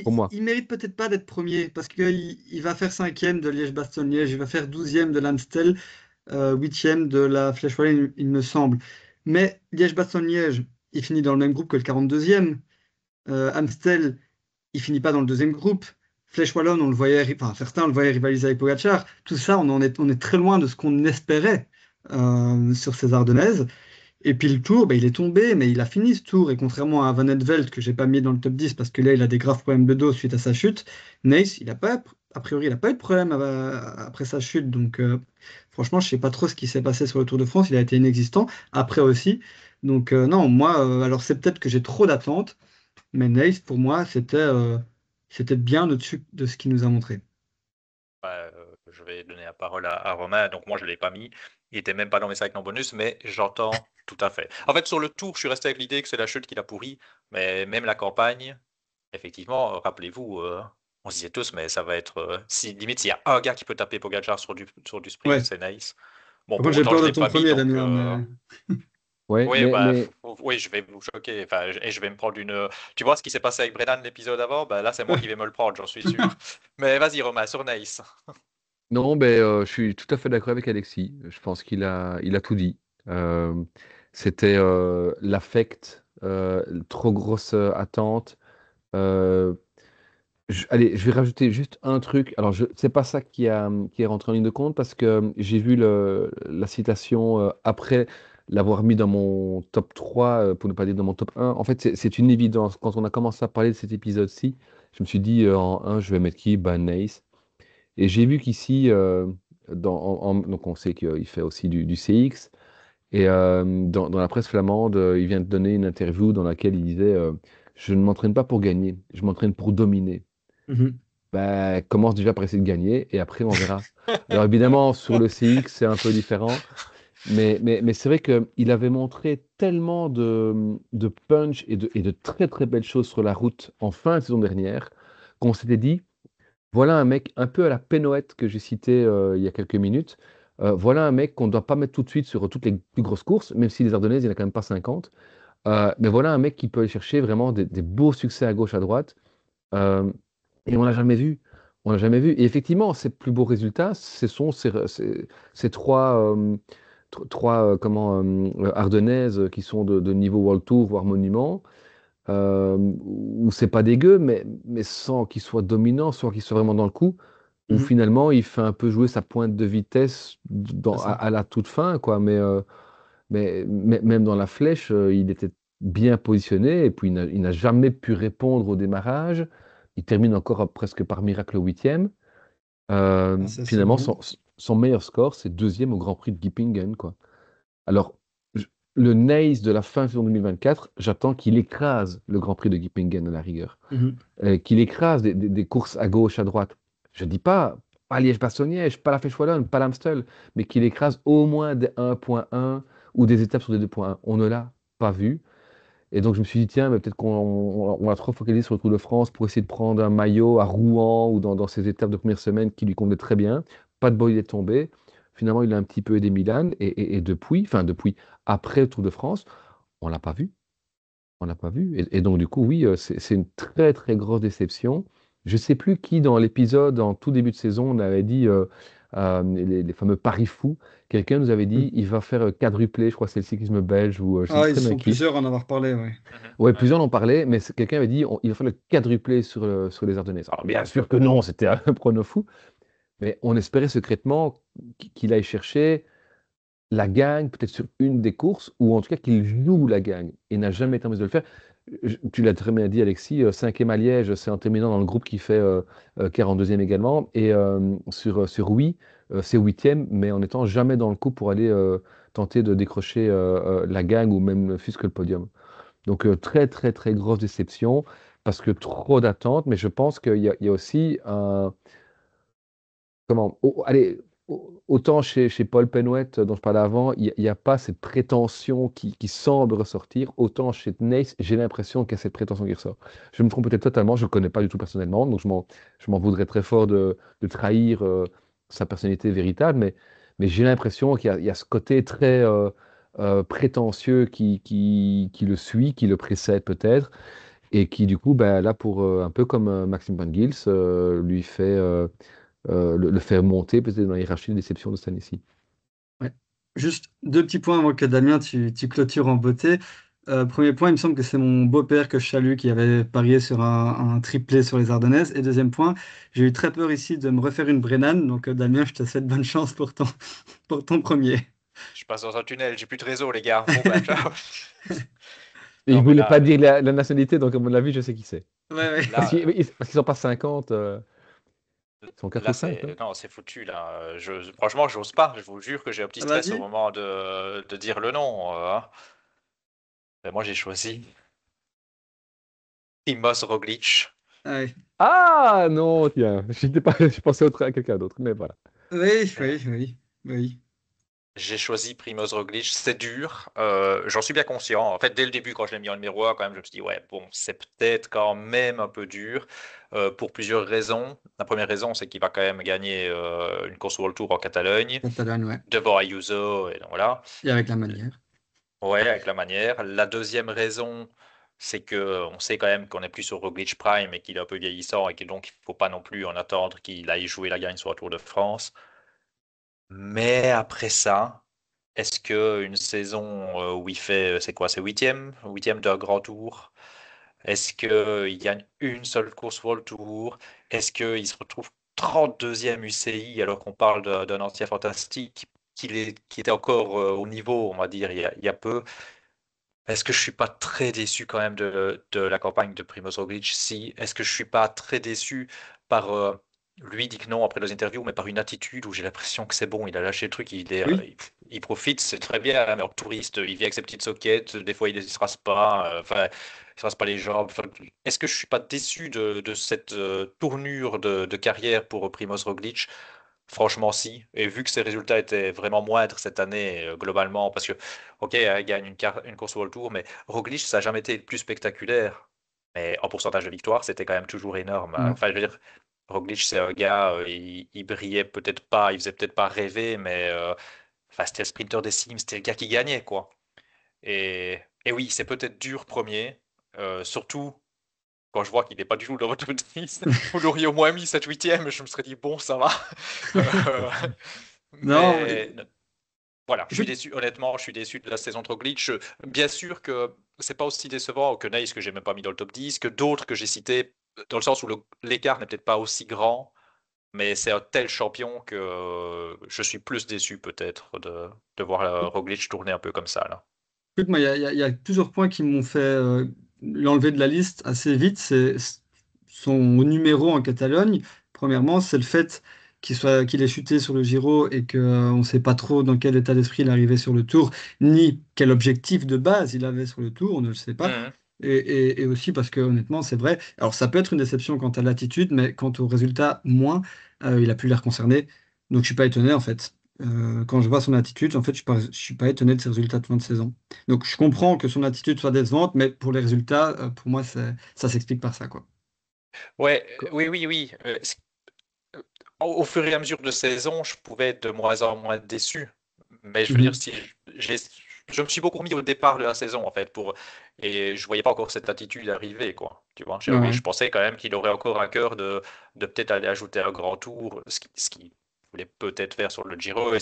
pour moi. il mérite peut-être pas d'être premier parce qu'il va faire cinquième de Liège-Bastogne-Liège, il va faire douzième de l'Amstel, huitième de la Flèche Wallonne, il me semble. Mais Liège-Bastogne-Liège, il finit dans le même groupe que le 42e. Amstel, il finit pas dans le deuxième groupe. Flèche Wallonne, on le voyait, enfin certains le voyaient rivaliser avec Pogacar. Tout ça, on est très loin de ce qu'on espérait sur ces Ardennaises. Et puis le tour, ben, il est tombé, mais il a fini ce tour. Et contrairement à Van Velt, que j'ai pas mis dans le top 10 parce que là, il a des graves problèmes de dos suite à sa chute, Nace, il a pas, a priori, il n'a pas eu de problème après sa chute. Donc, franchement, je sais pas trop ce qui s'est passé sur le Tour de France. Il a été inexistant. Après aussi. Donc, non, moi, alors c'est peut-être que j'ai trop d'attentes, mais Nace, pour moi, c'était bien au-dessus de ce qu'il nous a montré. Je vais donner la parole à Romain. Donc moi, je ne l'ai pas mis. Il était même pas dans mes 5 non bonus, mais j'entends tout à fait. En fait, sur le tour, je suis resté avec l'idée que c'est la chute qui l'a pourri. Mais même la campagne, effectivement, rappelez-vous, on se disait tous, mais ça va être... si limite, s'il y a un gars qui peut taper Pogacar sur du sprint, Ouais. c'est Nice. Bon, Par contre, pour j'ai autant, peur je de ne l'ai ton pas mis, premier, donc... Damien, mais... Ouais, Oui, mais, bah, mais oui, je vais vous choquer. Enfin, et je vais me prendre une. Tu vois ce qui s'est passé avec Brennan l'épisode avant? Bah, là, c'est moi qui vais me le prendre, j'en suis sûr. Mais vas-y, Romain, sur Nice. non, je suis tout à fait d'accord avec Alexis. Je pense qu'il a tout dit. Euh, C'était l'affect, trop grosse attente. Euh, Allez, je vais rajouter juste un truc. Alors, c'est pas ça qui est rentré en ligne de compte parce que j'ai vu la citation après l'avoir mis dans mon top 3, pour ne pas dire dans mon top 1. En fait, c'est une évidence. Quand on a commencé à parler de cet épisode-ci, je me suis dit en 1, je vais mettre qui? Ben, Nace. Et j'ai vu qu'ici, donc on sait qu'il fait aussi du CX. Et dans la presse flamande, il vient de donner une interview dans laquelle il disait je ne m'entraîne pas pour gagner, je m'entraîne pour dominer. Mhm. Bah, commence déjà par essayer de gagner et après on verra. Alors évidemment, sur le CX, c'est un peu différent, mais c'est vrai qu'il avait montré tellement de punch et de très très belles choses sur la route en fin de saison dernière qu'on s'était dit, voilà un mec un peu à la Pénoët que j'ai cité il y a quelques minutes. Voilà un mec qu'on ne doit pas mettre tout de suite sur toutes les plus grosses courses, même si les Ardennaises, il n'y en a quand même pas 50. Mais voilà un mec qui peut aller chercher vraiment des beaux succès à gauche, à droite. Euh, et on l'a jamais vu. On l'a jamais vu. Et effectivement, ses plus beaux résultats, ce sont ces trois Ardennaises qui sont de niveau World Tour, voire monument, où c'est pas dégueu, mais sans qu'il soit dominant, sans qu'il soit vraiment dans le coup, où Mhm. finalement il fait un peu jouer sa pointe de vitesse C'est ça. à la toute fin, quoi. Mais même dans la flèche, il était bien positionné et puis il n'a jamais pu répondre au démarrage. Il termine encore presque par miracle au huitième. Ah, ça, c'est Finalement, vrai. son meilleur score, c'est deuxième au Grand Prix de Gippingen, quoi. Alors, je- le Nice de la fin de saison 2024, j'attends qu'il écrase le Grand Prix de Gippingen à la rigueur. Mhm. Qu'il écrase des courses à gauche, à droite. Je dis pas Liège-Bastogne-Liège, pas la Flèche Wallonne, pas l'Amstel, mais qu'il écrase au moins des 1.1 ou des étapes sur des 2.1. On ne l'a pas vu. Et donc je me suis dit, tiens, mais peut-être qu'on va trop focaliser sur le Tour de France pour essayer de prendre un maillot à Rouen ou dans ces étapes de première semaine qui lui convenaient très bien. Pas de bol, il est tombé. Finalement, il a un petit peu aidé Milan. Et depuis, après le Tour de France, on l'a pas vu. On l'a pas vu. Et donc, du coup, oui, c'est une très, très grosse déception. Je sais plus qui, dans l'épisode, en tout début de saison, on avait dit les fameux paris fous. Quelqu'un nous avait dit, Mhm. il va faire quadruplé, je crois que c'est le cyclisme belge, ou je sais Ah, plus ils très bien sont qui. plusieurs à en avoir parlé, ouais. Mhm, Ouais, ouais. plusieurs en parlaient, mais quelqu'un avait dit, il va faire le quadruplé sur les Ardennaises. Alors, bien sûr que non, c'était un prono fou, mais on espérait secrètement qu'il aille chercher la gagne, peut-être sur une des courses, ou en tout cas qu'il joue la gagne, et n'a jamais été en mesure de le faire. Tu l'as très bien dit, Alexis, cinquième à Liège, c'est en terminant dans le groupe qui fait 42e également, et sur Oui, c'est huitième, mais en étant jamais dans le coup pour aller tenter de décrocher la gagne, ou même fût-ce que le podium. Donc très, très, très grosse déception, parce que trop d'attentes, mais je pense qu'il y a aussi un comment allez, autant chez Paul Penouet, dont je parlais avant, il n'y a pas cette prétention qui semble ressortir, autant chez Nace, j'ai l'impression qu'il y a cette prétention qui ressort. Je me trompe peut-être totalement, je ne le connais pas du tout personnellement, donc je m'en voudrais très fort de trahir sa personnalité véritable, mais j'ai l'impression qu'il y a ce côté très prétentieux qui le suit, qui le précède peut-être, et qui du coup, ben, là, pour un peu comme Maxime Van Gils, lui fait le faire monter peut-être dans la hiérarchie de déception de cette année-ci. Ouais. Juste deux petits points avant que Damien, tu clôtures en beauté. Premier point, il me semble que c'est mon beau-père que je salue qui avait parié sur un triplé sur les Ardennaises. Et deuxième point, j'ai eu très peur ici de me refaire une Brennan. Donc, Damien, je te souhaite bonne chance pour pour ton premier. Je passe dans un tunnel, j'ai plus de réseau, les gars. Bon, bah, ciao. Et il Non, ne mais voulait pas là, dire la nationalité, donc à mon avis, je sais qui c'est. Ouais, ouais. Parce là, qu'ils sont pas 50, ils sont 4 là, ou 5, non? non, c'est foutu, là. Franchement, j'ose pas. Je vous jure que j'ai un petit stress au Vas-y. moment de dire le nom. Hein. Ben, moi, j'ai choisi Primoz Roglic. Ah, ouais. Ah non, tiens, j'étais pas, je pensais à quelqu'un d'autre, mais voilà. Oui, oui, oui, oui. J'ai choisi Primoz Roglic, c'est dur, j'en suis bien conscient. En fait, dès le début, quand je l'ai mis en numéro 1, quand même, je me suis dit, ouais, bon, c'est peut-être quand même un peu dur, pour plusieurs raisons. La première raison, c'est qu'il va quand même gagner une course World Tour en Catalogne, Catalogne, ouais. devant Ayuso, et donc voilà. Et avec la manière. Ouais, avec la manière. La deuxième raison, c'est que on sait quand même qu'on est plus sur Roglic Prime et qu'il est un peu vieillissant et que donc il ne faut pas non plus en attendre qu'il aille jouer la gagne sur le Tour de France. Mais après ça, est-ce que une saison où il fait, c'est quoi, c'est huitième d'un grand tour? Est-ce qu'il gagne une seule course World Tour? Est-ce qu'il se retrouve 32e UCI alors qu'on parle d'un ancien fantastique qui était encore au niveau, on va dire, il y a peu? Est-ce que je suis pas très déçu quand même de la campagne de Primoz Roglic? Si, est-ce que je suis pas très déçu par lui dit que non après les interviews, mais par une attitude où j'ai l'impression que c'est bon, il a lâché le truc, Oui. il profite, c'est très bien, hein, mais en touriste, il vient avec ses petites soquettes, des fois il se rase pas, enfin, il se rase pas les jambes. Enfin, est-ce que je suis pas déçu de cette tournure de carrière pour Primoz Roglic? Franchement, si. Et vu que ses résultats étaient vraiment moindres cette année, globalement, parce que, ok, hein, il gagne une course World Tour, mais Roglic, ça n'a jamais été le plus spectaculaire. Mais en pourcentage de victoire, c'était quand même toujours énorme, hein. Non. Enfin, je veux dire, Roglic, c'est un gars, il brillait peut-être pas, il faisait peut-être pas rêver, mais enfin, c'était le sprinter des Sims, c'était le gars qui gagnait, quoi. Et oui, c'est peut-être dur premier, surtout quand je vois qu'il n'est pas du tout dans votre top 10. Vous l'auriez au moins mis 7 8e, je me serais dit, bon, ça va. Euh, Non, mais voilà, je suis écoute, déçu, honnêtement, je suis déçu de la saison de Roglic. Bien sûr que c'est pas aussi décevant que Nice, que j'ai même pas mis dans le top 10, que d'autres que j'ai cités, dans le sens où l'écart n'est peut-être pas aussi grand, mais c'est un tel champion que je suis plus déçu peut-être de voir Roglic tourner un peu comme ça, là. écoute, moi, il y a plusieurs points qui m'ont fait l'enlever de la liste assez vite. C'est son numéro en Catalogne. Premièrement, c'est le fait qu'il ait chuté sur le Giro et qu'on ne sait pas trop dans quel état d'esprit il arrivait sur le Tour, ni quel objectif de base il avait sur le Tour, on ne le sait pas. Mhm. Et aussi parce que honnêtement, c'est vrai. Alors, ça peut être une déception quant à l'attitude, mais quant au résultat, moins. Il a plus l'air concerné. Donc, je suis pas étonné en fait. Quand je vois son attitude, en fait, je suis pas étonné de ses résultats de fin de saison. Donc, je comprends que son attitude soit décevante, mais pour les résultats, pour moi, ça s'explique par ça, quoi. Ouais, Co- oui, oui, oui. Au fur et à mesure de saison, je pouvais être de moins en moins déçu. Mais je veux dire, Mhm. si j'ai, je me suis beaucoup remis au départ de la saison, en fait, et je voyais pas encore cette attitude arriver, quoi. Tu vois, chez Ouais, Roglic, ouais. je pensais quand même qu'il aurait encore un cœur de peut-être aller ajouter un grand tour, ce qu'il voulait peut-être faire sur le Giro, et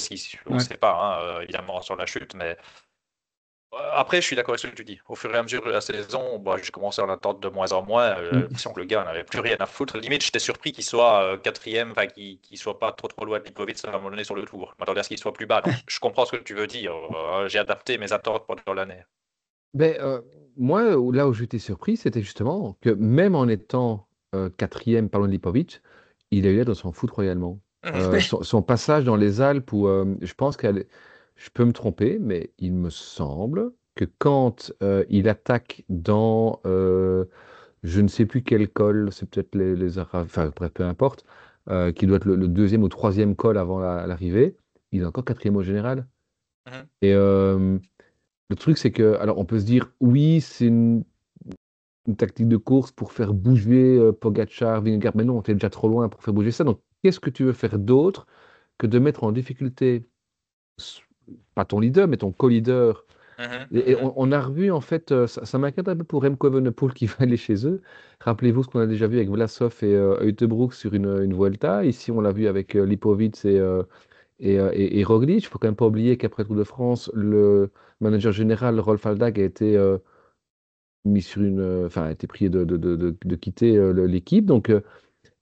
on ne Ouais. sait pas, hein, évidemment, sur la chute, mais après, je suis d'accord avec ce que tu dis. Au fur et à mesure de la saison, bah, j'ai commencé à l'attendre de moins en moins. Mm. L'impression que le gars n'avait plus rien à foutre. Limite, j'étais surpris qu'il soit quatrième, enfin, qu'il soit pas trop loin de Lipovic à un moment donné sur le tour. Je m'attendais à ce qu'il soit plus bas. Donc, je comprends ce que tu veux dire. J'ai adapté mes attentes pendant l'année. Ben, moi, là où j'étais surpris, c'était justement que même en étant quatrième par Lipovic, il a eu l'air de s'en foutre royalement. Son passage dans les Alpes, où je pense je peux me tromper, mais il me semble que quand il attaque dans je ne sais plus quel col, c'est peut-être les Arabes, enfin bref, peu importe, qui doit être le deuxième ou troisième col avant l'arrivée, il est encore quatrième au général. Mhm. Et le truc, c'est que, alors on peut se dire, oui, c'est une tactique de course pour faire bouger Pogacar, Vingegaard, mais non, tu es déjà trop loin pour faire bouger ça. Donc, qu'est-ce que tu veux faire d'autre que de mettre en difficulté, s- pas ton leader, mais ton co-leader? Mhm. Et Mhm. on a revu, en fait, ça m'inquiète un peu pour Remco Evenepoel qui va aller chez eux. Rappelez-vous ce qu'on a déjà vu avec Vlasov et Uijtdebroek sur une Vuelta. Ici, on l'a vu avec Lipovic et Roglic. Il ne faut quand même pas oublier qu'après le Tour de France, le manager général Rolf Aldag a été mis sur enfin, a été prié de quitter l'équipe. Donc,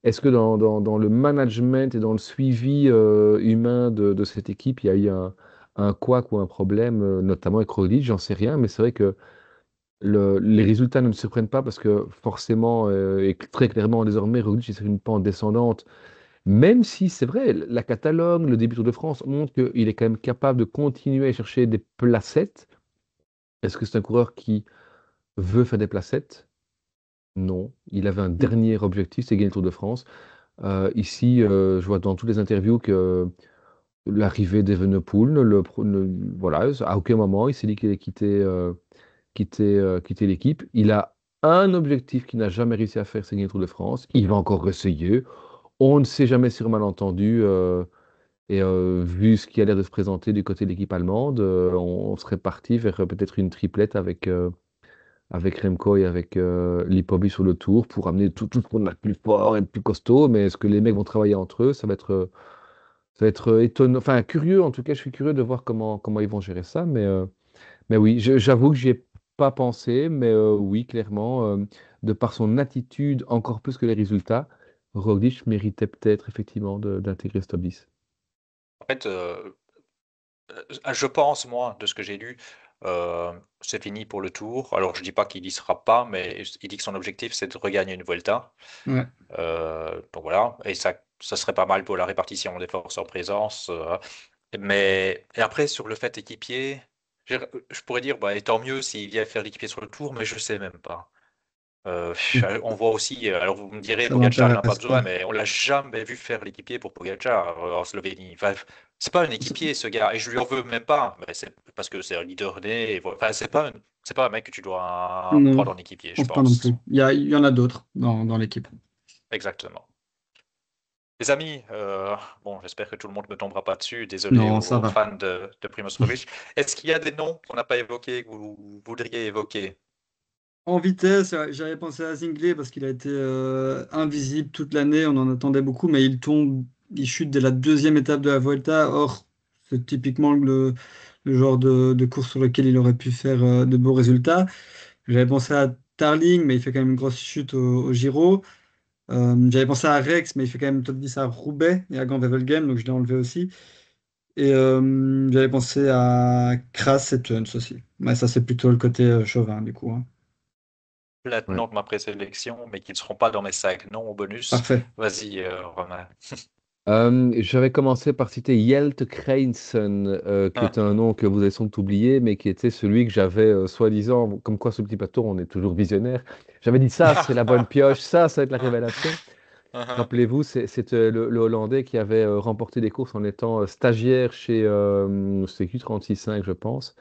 est-ce que dans le management et dans le suivi humain de cette équipe, il y a eu un couac ou un problème, notamment avec Roglic, j'en sais rien, mais c'est vrai que les résultats ne me surprennent pas parce que forcément et très clairement désormais, Roglic est sur une pente descendante. Même si c'est vrai, la Catalogne, le début du Tour de France montre qu'il est quand même capable de continuer à chercher des placettes. Est-ce que c'est un coureur qui veut faire des placettes? Non. Il avait un Mm. dernier objectif, c'est gagner le Tour de France. Ici, je vois dans toutes les interviews que l'arrivée d'Evenepoel, voilà, à aucun moment il s'est dit qu'il allait quitter l'équipe. Il a un objectif qu'il n'a jamais réussi à faire, c'est gagner le Tour de France. Il va encore essayer. On ne sait jamais sur un malentendu. Et vu ce qui a l'air de se présenter du côté de l'équipe allemande, on serait parti vers peut-être une triplette avec Remco et avec Lipovi sur le tour pour amener tout le monde là plus fort et plus costaud. Mais est-ce que les mecs vont travailler entre eux? Ça va être étonnant, enfin curieux. En tout cas, je suis curieux de voir comment ils vont gérer ça. Mais oui, j'avoue que j'y ai pas pensé. Mais oui, clairement, de par son attitude encore plus que les résultats, Roglic méritait peut-être effectivement d'intégrer ce top 10. En fait, je pense, moi, de ce que j'ai lu, c'est fini pour le Tour. Alors, je dis pas qu'il y sera pas, mais il dit que son objectif, c'est de regagner une Vuelta. Ouais. Donc voilà, et ça serait pas mal pour la répartition des forces en présence. Mais et après, sur le fait équipier, je pourrais dire, bah, et tant mieux s'il vient faire l'équipier sur le Tour, mais je sais même pas. On voit aussi, alors vous me direz, Ça Pogacar n'en a pas m'intéresse besoin, pas. mais on l'a jamais vu faire l'équipier pour Pogacar en Slovénie. Enfin, c'est pas un équipier ce gars, et je lui en veux même pas. Mais c'est parce que c'est un leader né. Enfin, c'est pas un mec que tu dois Non, prendre en je équipier, je pense pas non pense. plus. Il y en a d'autres dans l'équipe. Exactement. Les amis, bon, j'espère que tout le monde ne tombera pas dessus. Désolé Non, ça aux va. fans de Primoz Roglic. Est-ce qu'il y a des noms qu'on n'a pas évoqués que vous voudriez évoquer? En vitesse, j'avais pensé à Zingley parce qu'il a été invisible toute l'année. On en attendait beaucoup, mais il chute dès la deuxième étape de la Vuelta. Or, c'est typiquement le genre de course sur lequel il aurait pu faire de beaux résultats. J'avais pensé à Tarling, mais il fait quand même une grosse chute au Giro. J'avais pensé à Rex, mais il fait quand même top 10 à Roubaix et à Gand-Wevelgem, donc je l'ai enlevé aussi. Et j'avais pensé à Kras et Teuns aussi. Mais ça, c'est plutôt le côté chauvin, du coup, hein. Plein de Ouais. noms de ma présélection, mais qui ne seront pas dans mes 5 noms au bonus. Parfait. Vas-y, Romain. J'avais commencé par citer Jelte Krijnsen, qui est Ah. un nom que vous avez sans doute oublié, mais qui était celui que j'avais soi-disant, comme quoi ce petit plateau, on est toujours visionnaire. J'avais dit ça, c'est la bonne pioche, ça va être la révélation. Rappelez-vous, c'est le Hollandais qui avait remporté des courses en étant stagiaire chez CQ36.5, je pense,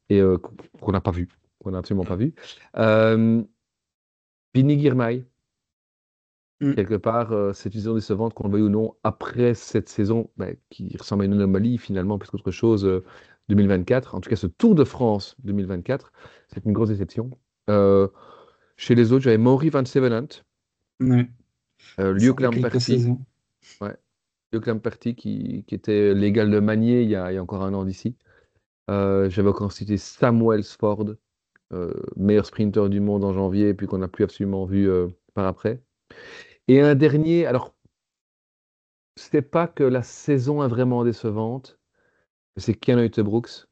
et qu'on n'a pas vu, qu'on n'a absolument pas vu. Euh, Vinny Girmay. Mm. Quelque part, cette saison décevante, qu'on le veuille ou non, après cette saison qui ressemble à une anomalie finalement, plus qu'autre chose, 2024, en tout cas ce Tour de France 2024, c'est une grosse déception. Euh, Chez les autres, j'avais Maury Van Sevenant, Ouais. Ça Luc fait quelques Lamperty, saisons. ouais, Luc Lamperty qui était l'égal de Magnier il y a encore un an d'ici. J'avais encore cité Samuel Ford, meilleur sprinter du monde en janvier, puis qu'on n'a plus absolument vu par après. Et un dernier, alors c'est pas que la saison est vraiment décevante, c'est Kian Brooks.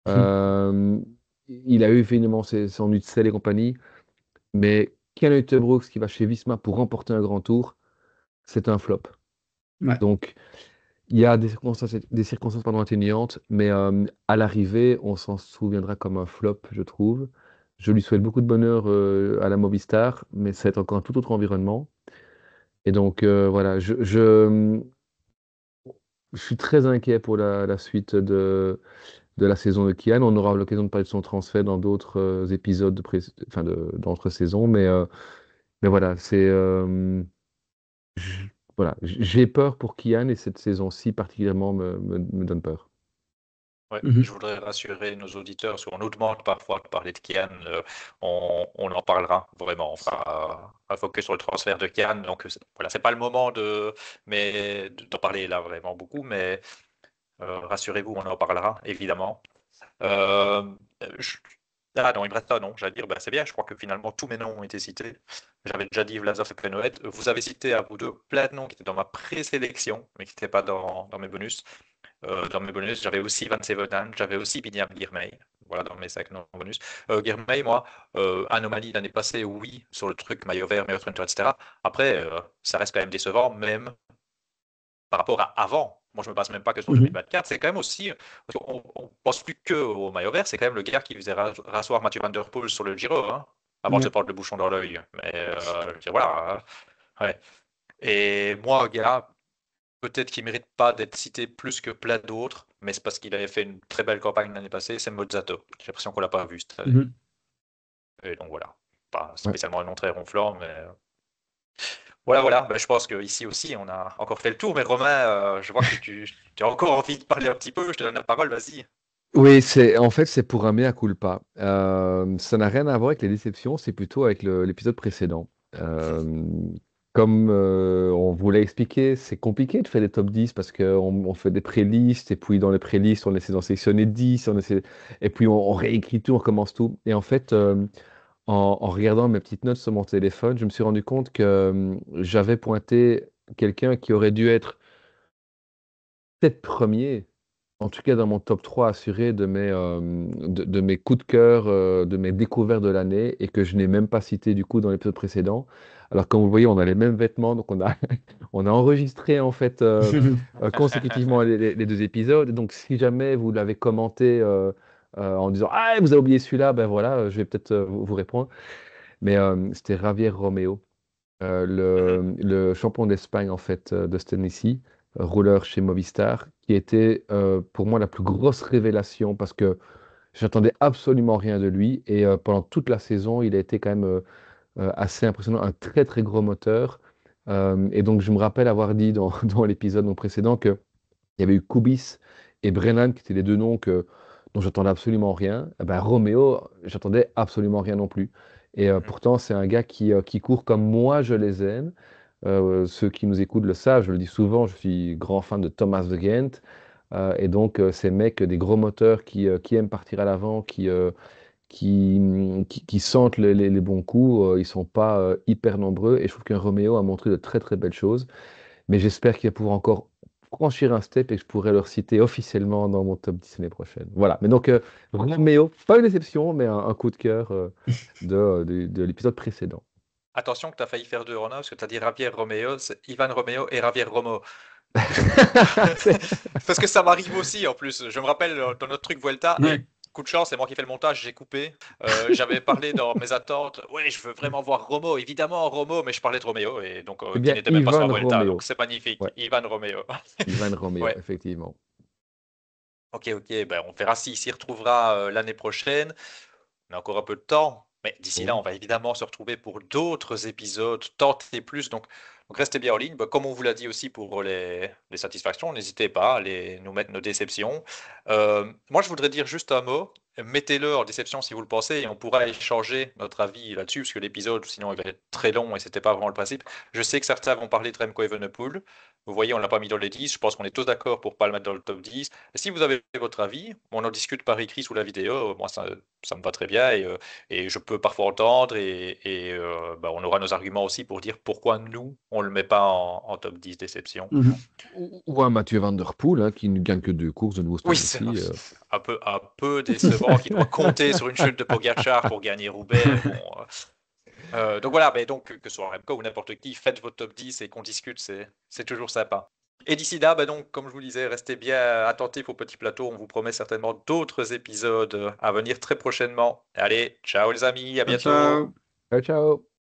Euh, il a eu évidemment son Utzel et compagnie, mais Kian Brooks qui va chez Visma pour remporter un grand tour, c'est un flop. Ouais. Donc il y a des circonstances pardon, atténuantes, mais à l'arrivée, on s'en souviendra comme un flop, je trouve. Je lui souhaite beaucoup de bonheur à la Movistar, mais ça va être encore un tout autre environnement. Et donc voilà, je suis très inquiet pour la suite de la saison de Kian. On aura l'occasion de parler de son transfert dans d'autres épisodes enfin d'entre-saison, mais voilà, voilà, j'ai peur pour Kian et cette saison-ci particulièrement me donne peur. Ouais, je Mhm. voudrais rassurer nos auditeurs, parce qu'on nous demande parfois de parler de Kian, on en parlera vraiment, on fera un focus sur le transfert de Kian, donc voilà, c'est pas le moment d'en parler là vraiment beaucoup, mais rassurez-vous, on en parlera évidemment. Euh, je- Ah non, il me reste un nom, j'allais dire, ben, c'est bien, je crois que finalement tous mes noms ont été cités. J'avais déjà dit Vlasov et Penoet. Vous avez cité à vous deux plein de noms qui étaient dans ma présélection, mais qui n'étaient pas dans mes bonus. Dans mes bonus, j'avais aussi Van Sevenant, j'avay aussi Binyam Girmay. Voilà, dans mes 5 noms bonus. Girmay, moi, anomalie l'année passée, oui, sur le truc maillot vert, meilleur sprinter, etc. Après, ça reste quand même décevant, même par rapport à avant. Moi, je me base même pas que sur Mhm. 2024. C'est quand même aussi, parce qu'on ne pense plus que au maillot vert, c'est quand même le gars qui faisait rasseoir Mathieu Van Der Poel sur le Giro, hein, avant de se Ouais. prendre le bouchon dans l'œil. Mais je veux dire, voilà, hein, ouais. Et moi, gars, peut-être qu'il mérite pas d'être cité plus que plein d'autres, mais c'est parce qu'il avait fait une très belle campagne l'année passée, c'est Mozzato. J'ai l'impression qu'on l'a pas vu cette année. Mhm. Et donc voilà, pas Ouais. spécialement un nom très ronflant, mais Voilà. Ben, je pense qu'ici aussi, on a encore fait le tour. Mais Romain, je vois que tu as encore envie de parler un petit peu. Je te donne la parole, vas-y. Oui, en fait, c'est pour un mea culpa. Ça n'a rien à voir avec les déceptions, c'est plutôt avec l'épisode précédent. Euh, Comme on vous l'a expliqué, c'est compliqué de faire des top 10 parce qu'on fait des prélistes et puis dans les prélistes, on essaie d'en sélectionner 10, et puis on réécrit tout, on recommence tout. Et en fait, en regardant mes petites notes sur mon téléphone, je me suis rendu compte que j'avais pointé quelqu'un qui aurait dû être peut-être premier, en tout cas dans mon top 3 assuré de mes coups de cœur, de mes découvertes de l'année, et que je n'ai même pas cité du coup dans l'épisode précédent. Alors comme vous voyez, on a les mêmes vêtements, donc on a enregistré en fait consécutivement les deux épisodes. Donc si jamais vous l'avez commenté en disant «Ah, vous avez oublié celui-là», ben voilà, je vais peut-être vous répondre. Mais c'était Javier Romeo, Mhm. le champion d'Espagne en fait de ce Tennessee, rouleur chez Movistar, qui était pour moi la plus grosse révélation parce que j'attendais absolument rien de lui et pendant toute la saison, il a été quand même assez impressionnant, un très très gros moteur. Et donc je me rappelle avoir dit dans, dans l'épisode précédent que il y avait eu Kubis et Brennan qui étaient les deux noms dont j'attendais absolument rien. Eh ben, Roméo, j'attendais absolument rien non plus. Et Mhm. pourtant, c'est un gars qui court comme moi je les aime. Ceux qui nous écoutent le savent, je le dis souvent, je suis grand fan de Thomas de Ghent. Et donc, ces mecs, des gros moteurs qui aiment partir à l'avant, qui sentent les bons coups, ils sont pas hyper nombreux. Et je trouve qu'un Roméo a montré de très très belles choses. Mais j'espère qu'il va pouvoir encore franchir un step et que je pourrai le citer officiellement dans mon top 10 l'année prochaine. Voilà. Mais donc, Roméo, pas une déception, mais un coup de cœur de l'épisode précédent. Attention que tu as failli faire deux, Romain, parce que tu as dit Javier Romeo, c'est Ivan Romeo et Javier Romo. C'est- Parce que ça m'arrive aussi en plus. Je me rappelle dans notre truc Vuelta, Ouais. et coup de chance, c'est moi qui fais le montage, j'ai coupé. J'avais parlé dans mes attentes, ouais, je veux vraiment voir Romo, évidemment Romo, mais je parlais de Roméo, et donc C'est qui bien n'était même pas sur la Ivan Vuelta, donc Roméo. c'est magnifique. Ouais, Ivan Roméo. Ivan Roméo, Ouais, effectivement. ok, ben on verra s'il s'y retrouvera l'année prochaine. On a encore un peu de temps, mais d'ici là, Oh. on va évidemment se retrouver pour d'autres épisodes, tant et plus. Donc restez bien en ligne. Bah, comme on vous l'a dit aussi pour les satisfactions, n'hésitez pas à nous mettre nos déceptions. Moi, je voudrais dire juste un mot. Mettez-le en déception si vous le pensez et on pourra échanger notre avis là-dessus, parce que l'épisode, sinon, il va être très long et c'était pas vraiment le principe. Je sais que certains vont parler de Remco Evenepoel. Vous voyez, on l'a pas mis dans les 10. Je pense qu'on est tous d'accord pour pas le mettre dans le top 10. Et si vous avez votre avis, on en discute par écrit sous la vidéo. Moi, ça me va très bien et je peux parfois entendre bah, on aura nos arguments aussi pour dire pourquoi nous, on le met pas en top 10 déception. Mhm. Ou un Mathieu Van Der Poel hein, qui ne gagne que 2 courses de nouveau cette Oui, année c'est aussi. un peu décevant qui doit compter sur une chute de Pogacar pour gagner Roubaix. Bon, donc voilà, mais donc que ce soit Remco ou n'importe qui, faites votre top 10 et qu'on discute, c'est toujours sympa. Et d'ici là, bah donc, comme je vous disais, restez bien attentifs au petit plateau. On vous promet certainement d'autres épisodes à venir très prochainement. Allez, ciao les amis, à Ciao, bientôt. ciao. Ciao, ciao!